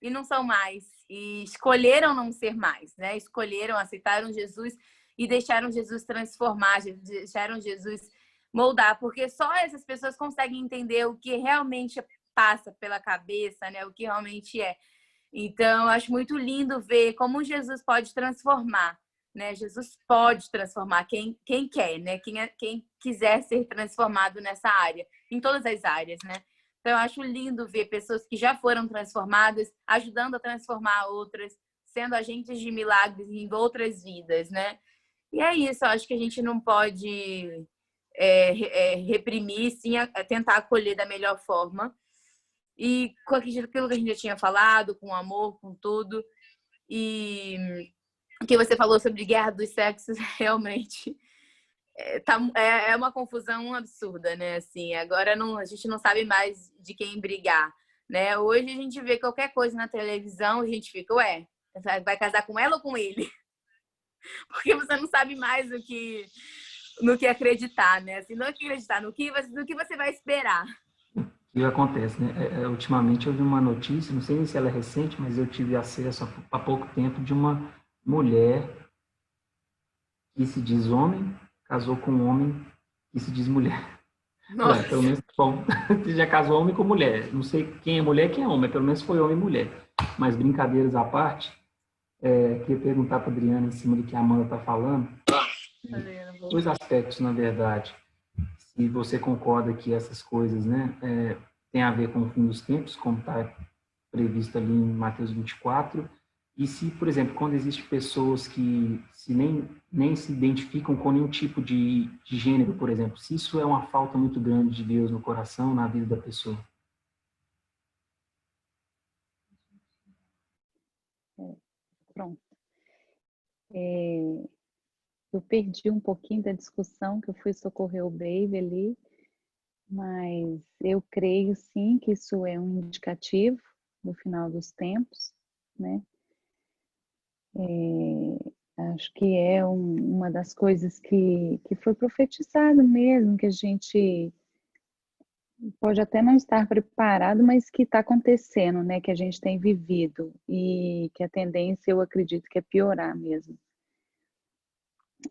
e não são mais. E escolheram não ser mais, né? Escolheram, aceitaram Jesus e deixaram Jesus transformar, deixaram Jesus moldar, porque só essas pessoas conseguem entender o que realmente passa pela cabeça, né? O que realmente é. Então, eu acho muito lindo ver como Jesus pode transformar, né? Jesus pode transformar quem quer, né? Quem quiser ser transformado nessa área, em todas as áreas, né? Então, eu acho lindo ver pessoas que já foram transformadas, ajudando a transformar outras, sendo agentes de milagres em outras vidas, né? E é isso, eu acho que a gente não pode reprimir, sim, tentar acolher da melhor forma. E com aquilo que a gente já tinha falado, com amor, com tudo. E o que você falou sobre guerra dos sexos, realmente é uma confusão absurda, né? Assim, agora a gente não sabe mais de quem brigar, né? Hoje a gente vê qualquer coisa na televisão, a gente fica, ué, vai casar com ela ou com ele? Porque você não sabe mais no que acreditar, né? Assim, não é que acreditar, no que você vai esperar. O que acontece, né? Ultimamente eu vi uma notícia, não sei nem se ela é recente, mas eu tive acesso há pouco tempo de uma mulher que se diz homem, casou com um homem que se diz mulher. Nossa. Pelo menos, bom, já casou homem com mulher. Não sei quem é mulher e quem é homem, pelo menos foi homem e mulher. Mas brincadeiras à parte, queria perguntar para a Adriana, em cima do que a Amanda está falando, dois aspectos, na verdade. Se você concorda que essas coisas, né, tem a ver com o fim dos tempos, como está previsto ali em Mateus 24, e se, por exemplo, quando existem pessoas que nem se identificam com nenhum tipo de gênero, por exemplo, se isso é uma falta muito grande de Deus no coração, na vida da pessoa. Pronto. Eu perdi um pouquinho da discussão, que eu fui socorrer o baby ali, mas eu creio sim que isso é um indicativo do final dos tempos, né? Acho que é uma das coisas que foi profetizado mesmo, que a gente pode até não estar preparado, mas que está acontecendo, né? Que a gente tem vivido e que a tendência, eu acredito, que é piorar mesmo.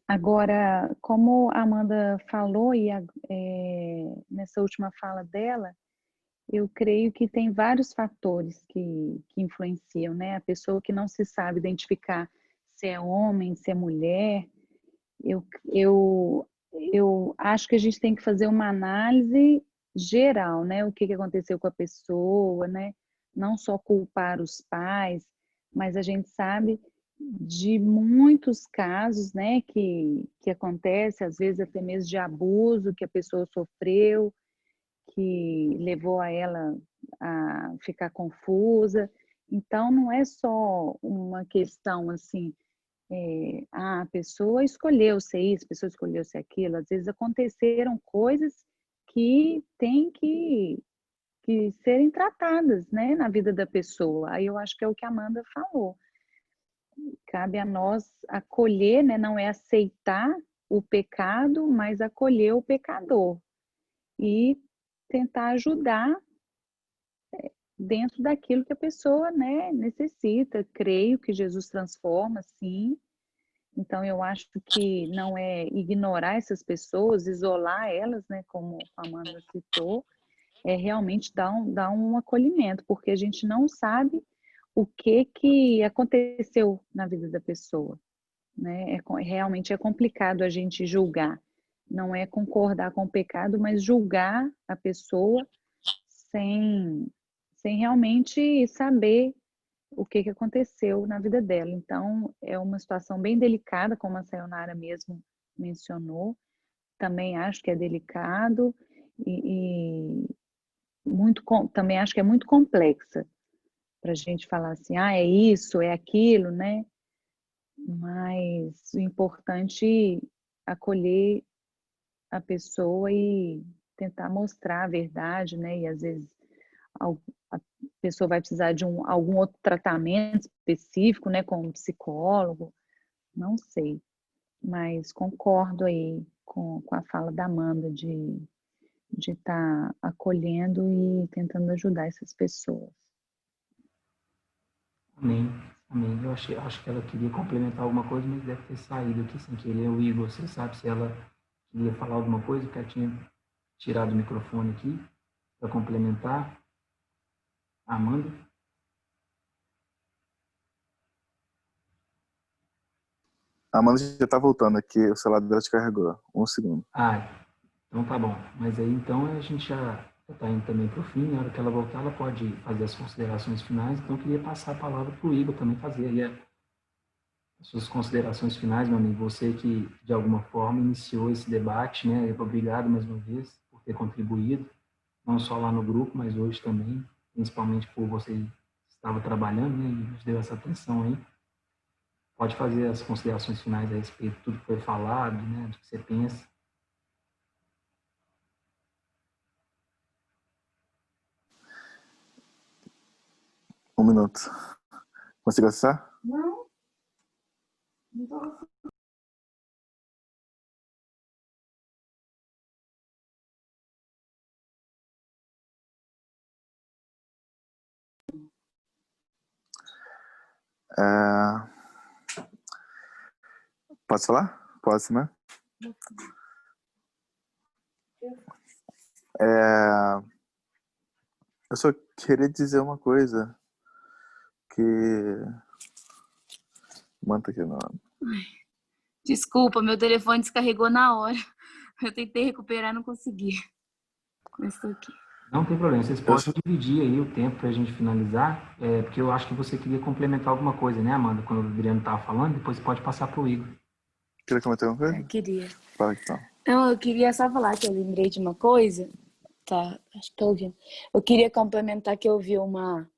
Agora, como a Amanda falou e nessa última fala dela, eu creio que tem vários fatores que influenciam, né? A pessoa que não se sabe identificar se é homem, se é mulher, eu acho que a gente tem que fazer uma análise geral, né? O que aconteceu com a pessoa, né? Não só culpar os pais, mas a gente sabe de muitos casos, né, que acontece, às vezes até mesmo de abuso que a pessoa sofreu, que levou a ela a ficar confusa. Então, não é só uma questão assim, a pessoa escolheu ser isso, a pessoa escolheu ser aquilo. Às vezes aconteceram coisas que têm que serem tratadas, né, na vida da pessoa. Aí eu acho que é o que a Amanda falou. Cabe a nós acolher, né, não é aceitar o pecado, mas acolher o pecador e tentar ajudar dentro daquilo que a pessoa, né, necessita. Creio que Jesus transforma, sim. Então, eu acho que não é ignorar essas pessoas, isolar elas, né, como a Amanda citou, é realmente dar um acolhimento, porque a gente não sabe o que aconteceu na vida da pessoa, né? Realmente é complicado a gente julgar. Não é concordar com o pecado, mas julgar a pessoa sem realmente saber o que aconteceu na vida dela. Então, é uma situação bem delicada, como a Sayonara mesmo mencionou. Também acho que é delicado e também acho que é muito complexa para a gente falar assim, é isso, é aquilo, né? Mas o importante é acolher a pessoa e tentar mostrar a verdade, né? E às vezes a pessoa vai precisar de algum outro tratamento específico, né? Com um psicólogo, não sei. Mas concordo aí com a fala da Amanda de estar acolhendo e tentando ajudar essas pessoas. Amém. Amém. Eu acho que ela queria complementar alguma coisa, mas deve ter saído aqui sem querer. O Igor, você sabe se ela queria falar alguma coisa, porque ela tinha tirado o microfone aqui para complementar. Amanda? A Amanda já tá voltando aqui, o celular dela descarregou. Um segundo. Ah, então tá bom. Mas aí então a gente já está indo também para o fim. Na hora que ela voltar, ela pode fazer as considerações finais. Então eu queria passar a palavra para o Igor também fazer aí as suas considerações finais, meu amigo. Você que de alguma forma iniciou esse debate, né? Obrigado mais uma vez por ter contribuído, não só lá no grupo, mas hoje também, principalmente por você estava trabalhando, né? E nos deu essa atenção aí. Pode fazer as considerações finais a respeito de tudo que foi falado, né? Do que você pensa. Um minuto. Consigo acessar? Não, não tô. Posso falar? Posso, né? Eu só queria dizer uma coisa. Que... Manta aqui, não. Desculpa, meu telefone descarregou na hora. Eu tentei recuperar, não consegui. Mas estou aqui. Não tem problema, vocês podem dividir aí o tempo para a gente finalizar, porque eu acho que você queria complementar alguma coisa, né, Amanda? Quando o Adriano estava falando, depois você pode passar para o Igor. Queria comentar alguma coisa? Eu queria. Fala então. Não, eu queria só falar que eu lembrei de uma coisa. Tá, acho que tô ouvindo. Eu queria complementar que eu vi uma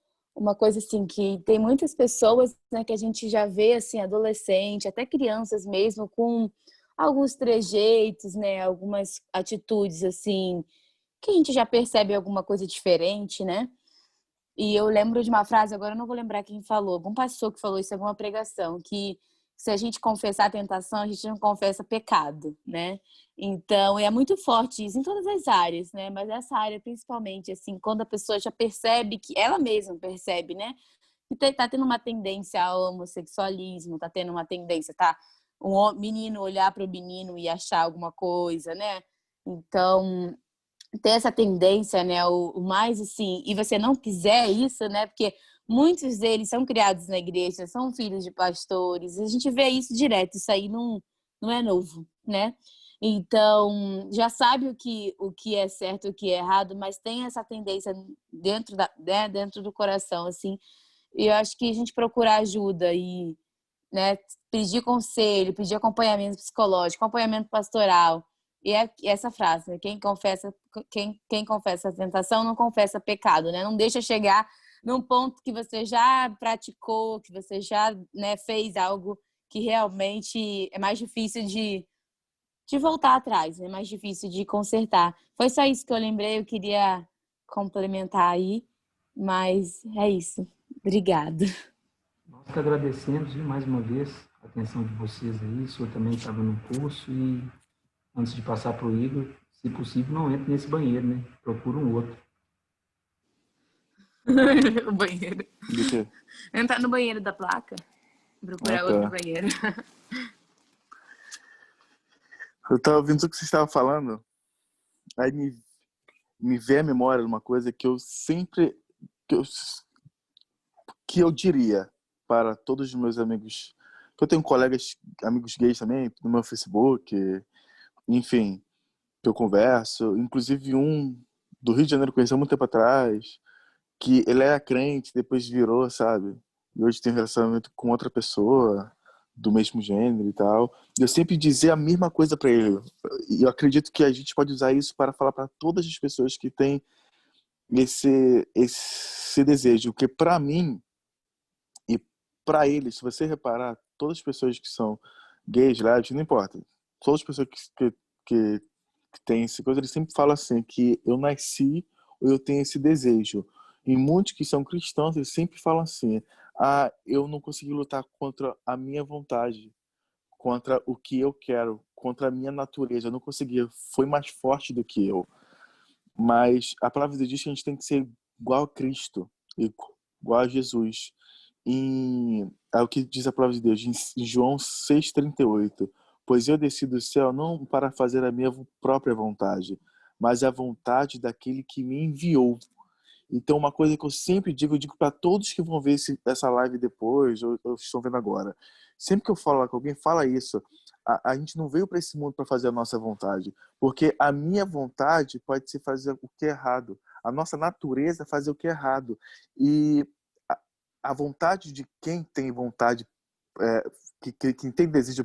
coisa assim, que tem muitas pessoas, né, que a gente já vê, assim, adolescente, até crianças mesmo, com alguns trejeitos, né, algumas atitudes, assim, que a gente já percebe alguma coisa diferente, né? E eu lembro de uma frase, agora eu não vou lembrar quem falou, algum pastor que falou isso em alguma pregação, que se a gente confessar a tentação, a gente não confessa pecado, né? Então, é muito forte isso em todas as áreas, né? Mas essa área principalmente, assim, quando a pessoa já percebe que ela mesma percebe, né? Que tá tendo uma tendência ao homossexualismo, tá tendo uma tendência, tá? Um menino olhar para o menino e achar alguma coisa, né? Então, tem essa tendência, né, o mais assim, e você não quiser isso, né, porque muitos deles são criados na igreja, são filhos de pastores, a gente vê isso direto, isso aí não é novo, né? Então, já sabe o que é certo e o que é errado, mas tem essa tendência dentro né, dentro do coração, assim, e eu acho que a gente procurar ajuda e, né, pedir conselho, pedir acompanhamento psicológico, acompanhamento pastoral. E é essa frase, né? Quem confessa a tentação não confessa pecado, né? Não deixa chegar num ponto que você já praticou, que você já, né, fez algo que realmente é mais difícil de voltar atrás, é mais difícil de consertar. Foi só isso que eu lembrei, eu queria complementar aí, mas é isso. Obrigada. Nós que agradecemos, viu, mais uma vez, a atenção de vocês aí. O senhor também estava no curso e, antes de passar para o Igor, se possível, não entre nesse banheiro, né? Procura um outro. O banheiro. De quê? Entrar no banheiro da placa. Procurar outro banheiro. Eu tava ouvindo o que você estava falando, aí me veio à memória uma coisa que eu sempre... Que eu diria para todos os meus amigos... Que eu tenho colegas, amigos gays também, no meu Facebook, enfim, que eu converso. Inclusive um do Rio de Janeiro, conheci há muito tempo atrás, que ele era crente, depois virou, sabe? E hoje tem um relacionamento com outra pessoa do mesmo gênero e tal. Eu sempre dizia a mesma coisa para ele. E eu acredito que a gente pode usar isso para falar para todas as pessoas que têm esse desejo. Porque para mim e para ele, se você reparar, todas as pessoas que são gays, lésbicas, não importa. Todas as pessoas que têm essa coisa, eles sempre falam assim, que eu nasci ou eu tenho esse desejo. E muitos que são cristãos, eles sempre falam assim, eu não consegui lutar contra a minha vontade, contra o que eu quero, contra a minha natureza, eu não consegui, foi mais forte do que eu. Mas a palavra de Deus diz que a gente tem que ser igual a Cristo, igual a Jesus. É o que diz a palavra de Deus em João 6,38. Pois eu desci do céu não para fazer a minha própria vontade, mas a vontade daquele que me enviou. Então, uma coisa que eu sempre digo, eu digo para todos que vão ver essa live depois, ou estão vendo agora. Sempre que eu falo com alguém, fala isso. A gente não veio para esse mundo para fazer a nossa vontade. Porque a minha vontade pode ser fazer o que é errado. A nossa natureza é fazer o que é errado. E a vontade de quem tem vontade, quem tem desejo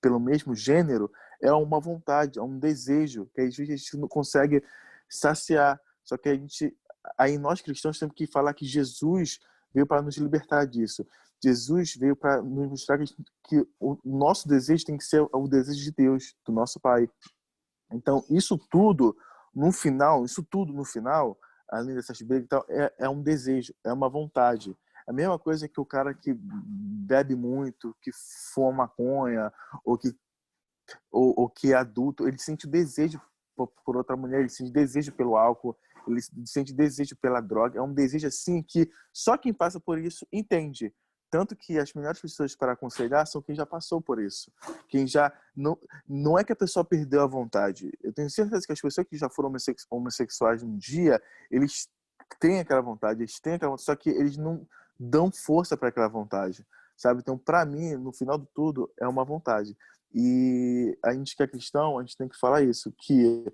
pelo mesmo gênero, é uma vontade, é um desejo, que a gente não consegue saciar. Só que aí nós cristãos temos que falar que Jesus veio para nos libertar disso. Jesus veio para nos mostrar que o nosso desejo tem que ser o desejo de Deus, do nosso Pai. Então, isso tudo no final, além dessas brigas e tal, é um desejo, é uma vontade. A mesma coisa que o cara que bebe muito, que fuma maconha, ou que é adulto, ele sente desejo por outra mulher, ele sente desejo pelo álcool, ele sente desejo pela droga. É um desejo assim que só quem passa por isso entende. Tanto que as melhores pessoas para aconselhar são quem já passou por isso. Quem já não é que a pessoa perdeu a vontade. Eu tenho certeza que as pessoas que já foram homossexuais um dia, eles têm aquela vontade, só que eles não dão força para aquela vontade, sabe? Então, para mim, no final de tudo, é uma vontade. E a gente que é cristão, a gente tem que falar isso, que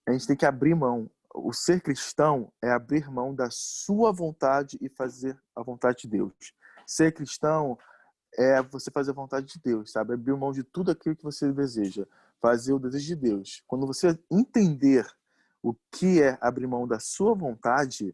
a gente tem que abrir mão. O ser cristão é abrir mão da sua vontade e fazer a vontade de Deus. Ser cristão é você fazer a vontade de Deus, sabe? Abrir mão de tudo aquilo que você deseja, fazer o desejo de Deus. Quando você entender o que é abrir mão da sua vontade,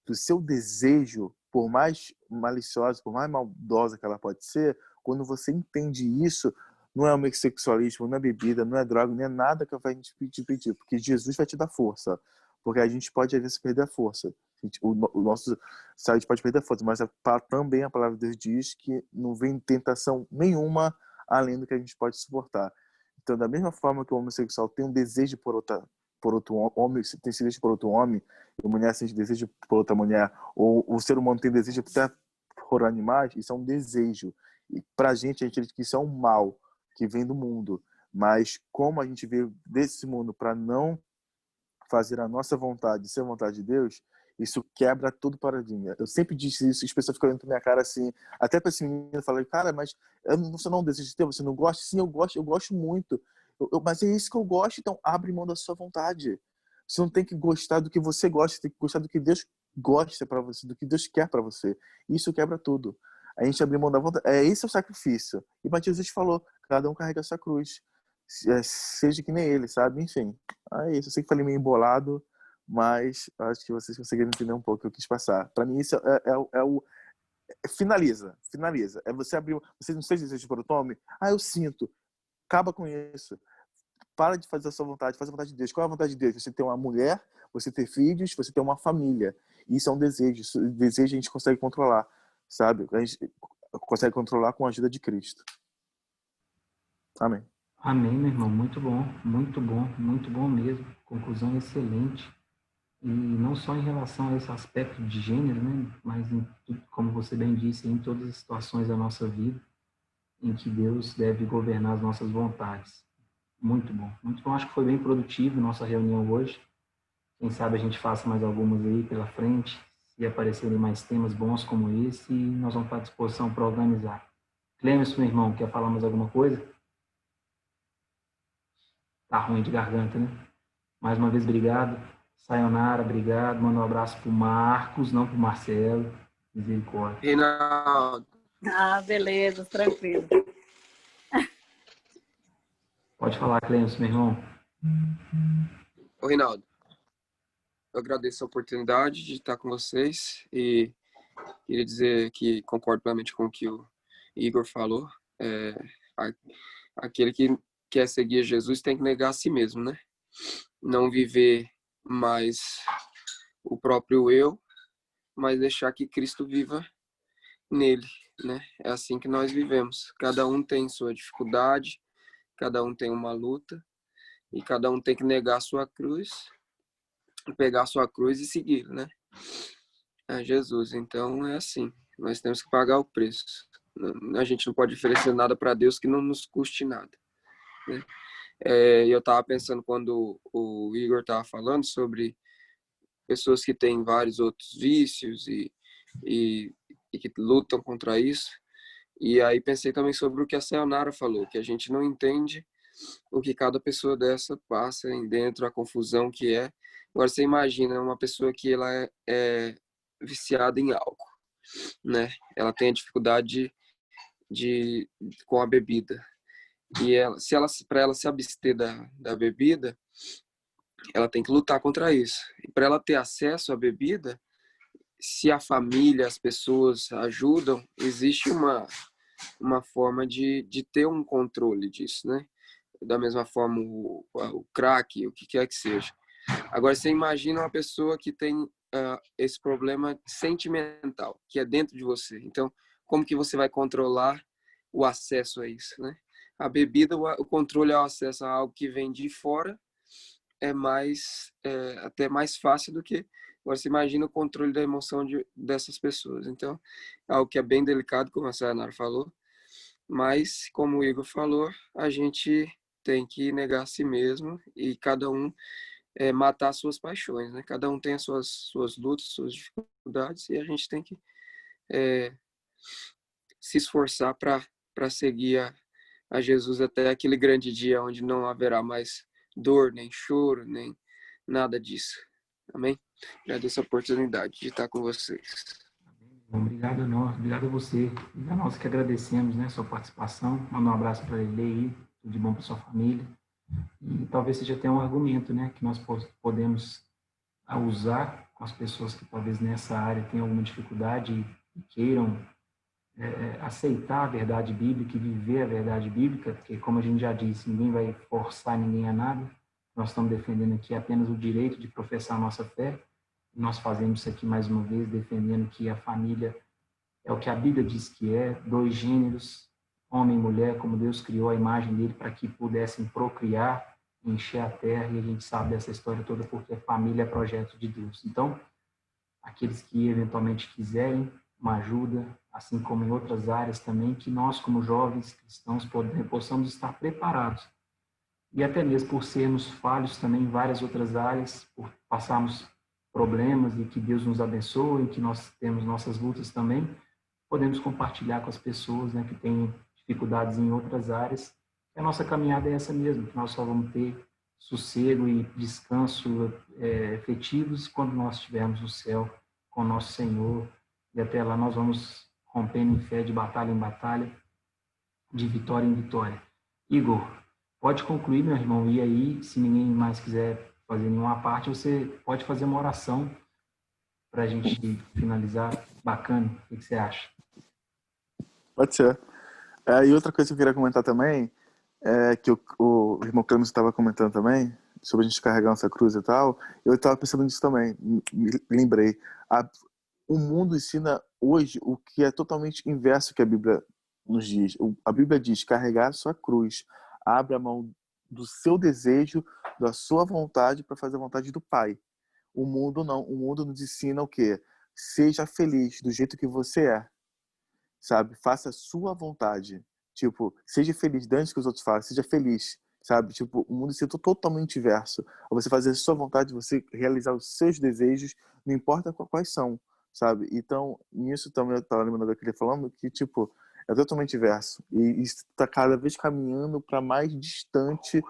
do seu desejo, por mais maliciosa, por mais maldosa que ela pode ser, quando você entende isso, não é homossexualismo, não é bebida, não é droga, não é nada que vai te pedir, porque Jesus vai te dar força. Porque a gente pode, às vezes, perder a força. O nosso saúde pode perder a força, mas também a palavra de Deus diz que não vem tentação nenhuma além do que a gente pode suportar. Então, da mesma forma que o homossexual tem um desejo por outro homem, tem desejo por outro homem, e a mulher sente desejo por outra mulher, ou o ser humano tem desejo até por animais, isso é um desejo. E pra gente acredita que isso é um mal que vem do mundo. Mas como a gente veio desse mundo para não fazer a nossa vontade, ser a vontade de Deus, isso quebra todo paradigma. Eu sempre disse isso, as pessoas ficam olhando pra minha cara assim, até para esse menino, eu falei, cara, mas você não deseja ter, você não gosta? Sim, eu gosto muito. Mas é isso que eu gosto, então abre mão da sua vontade. Você não tem que gostar do que você gosta, você tem que gostar do que Deus gosta para você, do que Deus quer para você. Isso quebra tudo. A gente abre mão da vontade, esse é o sacrifício. E mas Jesus falou, cada um carrega a sua cruz. Seja que nem ele, sabe? Enfim, é isso. Eu sei que falei meio embolado, mas acho que vocês conseguiram entender um pouco o que eu quis passar. Para mim, isso é o... Finaliza. É você abrir... Você não sente desejo por outro homem? Eu sinto. Acaba com isso. Para de fazer a sua vontade, faz a vontade de Deus. Qual é a vontade de Deus? Você ter uma mulher, você ter filhos, você ter uma família. Isso é um desejo. Esse desejo a gente consegue controlar, sabe? A gente consegue controlar com a ajuda de Cristo. Amém. Amém, meu irmão. Muito bom mesmo. Conclusão excelente. E não só em relação a esse aspecto de gênero, né? Mas, como você bem disse, em todas as situações da nossa vida, em que Deus deve governar as nossas vontades. Muito bom. Acho que foi bem produtivo nossa reunião hoje. Quem sabe a gente faça mais algumas aí pela frente, se aparecerem mais temas bons como esse, e nós vamos estar à disposição para organizar. Clemens, meu irmão, quer falar mais alguma coisa? Tá ruim de garganta, né? Mais uma vez, obrigado. Sayonara, obrigado. Manda um abraço pro Marcos, não pro Marcelo. Misericórdia. Reinaldo. Beleza, tranquilo. Pode falar, Clemens, meu irmão. Ô, Reinaldo, eu agradeço a oportunidade de estar com vocês e queria dizer que concordo plenamente com o que o Igor falou. Aquele que quer seguir Jesus tem que negar a si mesmo, né? Não viver mais o próprio eu, mas deixar que Cristo viva nele, né? É assim que nós vivemos. Cada um tem sua dificuldade, cada um tem uma luta e cada um tem que negar a sua cruz, pegar a sua cruz e seguir, né? É Jesus. Então é assim. Nós temos que pagar o preço. A gente não pode oferecer nada para Deus que não nos custe nada, né? Eu estava pensando quando o Igor estava falando sobre pessoas que têm vários outros vícios e que lutam contra isso. E aí pensei também sobre o que a Sayonara falou, que a gente não entende o que cada pessoa dessa passa dentro, a confusão que é. Agora você imagina uma pessoa que ela é viciada em álcool, né? Ela tem a dificuldade com a bebida. E para ela se abster da bebida, ela tem que lutar contra isso. E para ela ter acesso à bebida, se a família, as pessoas ajudam, existe uma forma de ter um controle disso, né? Da mesma forma o crack, o que quer que seja. Agora, você imagina uma pessoa que tem esse problema sentimental, que é dentro de você. Então, como que você vai controlar o acesso a isso, né? A bebida, o controle ao acesso a algo que vem de fora é até mais fácil do que... Agora, você imagina o controle da emoção dessas pessoas. Então, é algo que é bem delicado, como a Sayonara falou, mas, como o Igor falou, a gente tem que negar a si mesmo e cada um matar suas paixões, né? Cada um tem as suas lutas, suas dificuldades, e a gente tem que se esforçar para seguir a Jesus até aquele grande dia onde não haverá mais dor, nem choro, nem nada disso. Amém? Agradeço a oportunidade de estar com vocês. Obrigado a nós, obrigado a você. E a nós que agradecemos, né, sua participação. Manda um abraço para ele aí, tudo de bom para sua família. E talvez seja até um argumento, né, que nós podemos usar com as pessoas que talvez nessa área tenham alguma dificuldade e queiram aceitar a verdade bíblica e viver a verdade bíblica, porque, como a gente já disse, ninguém vai forçar ninguém a nada. Nós estamos defendendo aqui apenas o direito de professar a nossa fé. Nós fazemos isso aqui mais uma vez, defendendo que a família é o que a Bíblia diz que é, 2 gêneros, homem e mulher, como Deus criou a imagem dele para que pudessem procriar, encher a terra, e a gente sabe dessa história toda porque a família é projeto de Deus. Então, aqueles que eventualmente quiserem uma ajuda, assim como em outras áreas também, que nós, como jovens cristãos, possamos estar preparados. E até mesmo por sermos falhos também em várias outras áreas, por passarmos problemas e que Deus nos abençoe, que nós temos nossas lutas também, podemos compartilhar com as pessoas, né, que têm dificuldades em outras áreas. A nossa caminhada é essa mesmo, que nós só vamos ter sossego e descanso efetivos quando nós estivermos no céu com o nosso Senhor. E até lá nós vamos rompendo em fé de batalha em batalha, de vitória em vitória. Igor, pode concluir, meu irmão, e aí, se ninguém mais quiser fazer nenhuma parte, você pode fazer uma oração para a gente finalizar. Bacana, o que você acha? Pode ser. E outra coisa que eu queria comentar também é que o irmão Clemens estava comentando também sobre a gente carregar nossa cruz e tal. Eu estava pensando nisso também, me lembrei. O mundo ensina hoje o que é totalmente inverso que a Bíblia nos diz. A Bíblia diz carregar sua cruz, abre a mão do seu desejo, da sua vontade para fazer a vontade do Pai. O mundo não. O mundo nos ensina o quê? Seja feliz do jeito que você é. Sabe? Faça a sua vontade. Tipo, seja feliz antes que os outros façam. Seja feliz. Sabe? Tipo, o mundo ensina totalmente inverso. Você fazer a sua vontade, você realizar os seus desejos, não importa quais são. Sabe? Então, nisso também eu estava lembrando daquele falando que, tipo, é totalmente inverso. E isso está cada vez caminhando para mais distante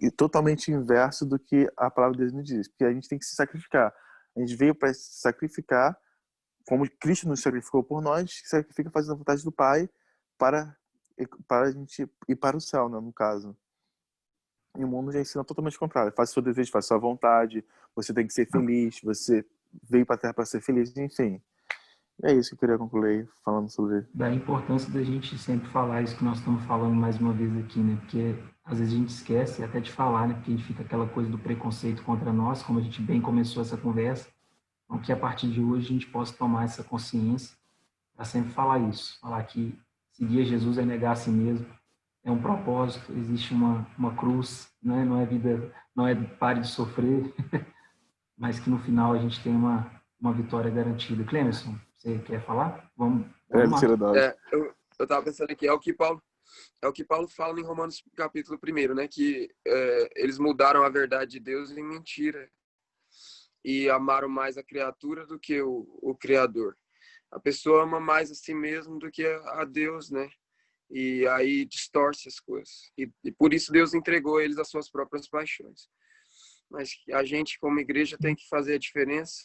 e totalmente inverso do que a palavra de Deus nos diz. Porque a gente tem que se sacrificar. A gente veio para se sacrificar, como Cristo nos sacrificou por nós, se sacrifica fazendo a vontade do Pai para a gente ir para o céu, né, no caso. E o mundo já ensina totalmente o contrário. Faça o seu desejo, faça a sua vontade, você tem que ser feliz, você veio para a Terra para ser feliz, enfim. É isso que eu queria concluir falando sobre... Da importância da gente sempre falar isso que nós estamos falando mais uma vez aqui, né? Porque às vezes a gente esquece até de falar, né? Porque a gente fica aquela coisa do preconceito contra nós, como a gente bem começou essa conversa. Então, que a partir de hoje a gente possa tomar essa consciência para sempre falar isso. Falar que seguir Jesus é negar a si mesmo, é um propósito, existe uma cruz, né? Não é vida, não é pare de sofrer, mas que no final a gente tem uma vitória garantida. Clemerson, você quer falar? Vamos lá. Eu tava pensando aqui, é o que Paulo fala em Romanos capítulo 1, né? Que eles mudaram a verdade de Deus em mentira. e amaram mais a criatura do que o Criador. A pessoa ama mais a si mesmo do que a Deus, né? E aí distorce as coisas. E por isso Deus entregou eles às suas próprias paixões. Mas a gente, como igreja, tem que fazer a diferença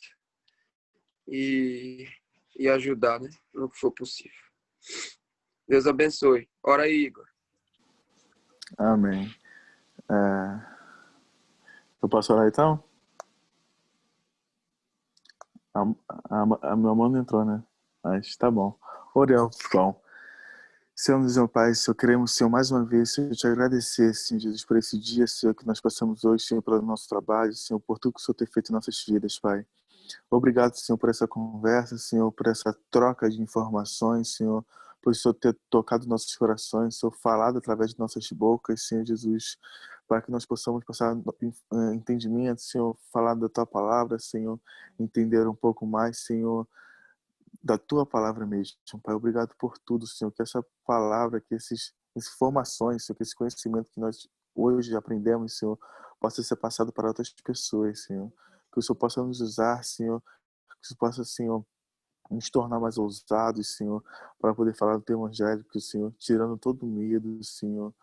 e ajudar, né? No que for possível. Deus abençoe. Ora aí, Igor. Amém. Eu posso orar então? A meu mão não entrou, né? Mas tá bom. Oremos, bom. Senhor, meu Pai, Senhor, queremos, Senhor, mais uma vez, Senhor, te agradecer, Senhor Jesus, por esse dia, Senhor, que nós passamos hoje, Senhor, pelo nosso trabalho, Senhor, por tudo que o Senhor tem feito em nossas vidas, Pai. Obrigado, Senhor, por essa conversa, Senhor, por essa troca de informações, Senhor, por o Senhor ter tocado nossos corações, Senhor, falado através de nossas bocas, Senhor Jesus, para que nós possamos passar entendimento, Senhor, falar da Tua palavra, Senhor, entender um pouco mais, Senhor, da Tua palavra mesmo, Pai. Obrigado por tudo, Senhor, que essa palavra, que essas informações, Senhor, que esse conhecimento que nós hoje aprendemos, Senhor, possa ser passado para outras pessoas, Senhor. Que o Senhor possa nos usar, Senhor, que o Senhor possa, Senhor, nos tornar mais ousados, Senhor, para poder falar do Teu Evangelho, Senhor, tirando todo medo, Senhor,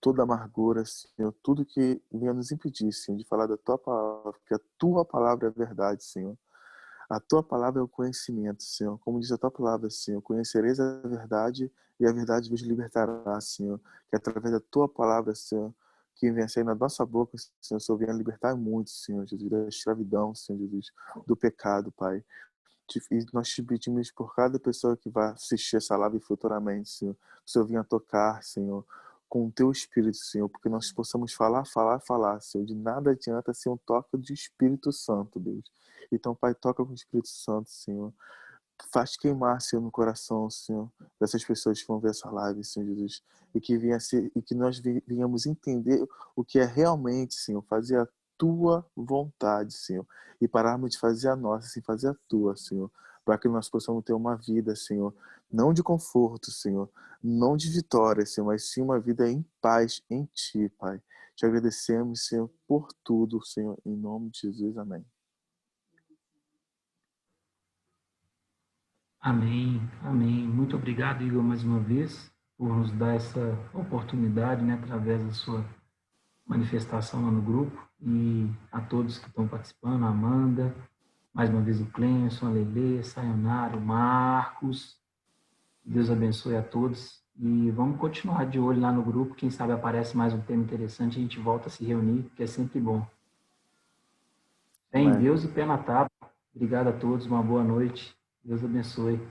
toda amargura, Senhor, tudo que venha nos impedir, Senhor, de falar da Tua palavra, porque a Tua palavra é verdade, Senhor. A Tua palavra é o conhecimento, Senhor. Como diz a Tua palavra, Senhor, conhecereis a verdade e a verdade vos libertará, Senhor. Que através da Tua palavra, Senhor, que venha sair na nossa boca, Senhor, o Senhor venha libertar muito, Senhor Jesus, da escravidão, Senhor Jesus, do pecado, Pai. E nós te pedimos por cada pessoa que vai assistir essa live futuramente, Senhor, que o Senhor venha tocar, Senhor, com o Teu Espírito, Senhor, porque nós possamos falar, Senhor. De nada adianta ser um toque de Espírito Santo, Deus. Então, Pai, toca com o Espírito Santo, Senhor. Faz queimar, Senhor, no coração, Senhor, dessas pessoas que vão ver essa live, Senhor Jesus. E que nós venhamos entender o que é realmente, Senhor, fazer a Tua vontade, Senhor. E pararmos de fazer a nossa, sem fazer a Tua, Senhor. Para que nós possamos ter uma vida, Senhor, não de conforto, Senhor, não de vitória, Senhor, mas sim uma vida em paz em Ti, Pai. Te agradecemos, Senhor, por tudo, Senhor, em nome de Jesus. Amém. Amém, amém. Muito obrigado, Igor, mais uma vez, por nos dar essa oportunidade, né, através da sua manifestação lá no grupo, e a todos que estão participando, a Amanda, mais uma vez o Clemson, a Lelê, a Sayonara, o Marcos. Deus abençoe a todos. E vamos continuar de olho lá no grupo. Quem sabe aparece mais um tema interessante, a gente volta a se reunir, que é sempre bom. Fé em Deus e pé na tábua. Obrigado a todos, uma boa noite. Deus abençoe.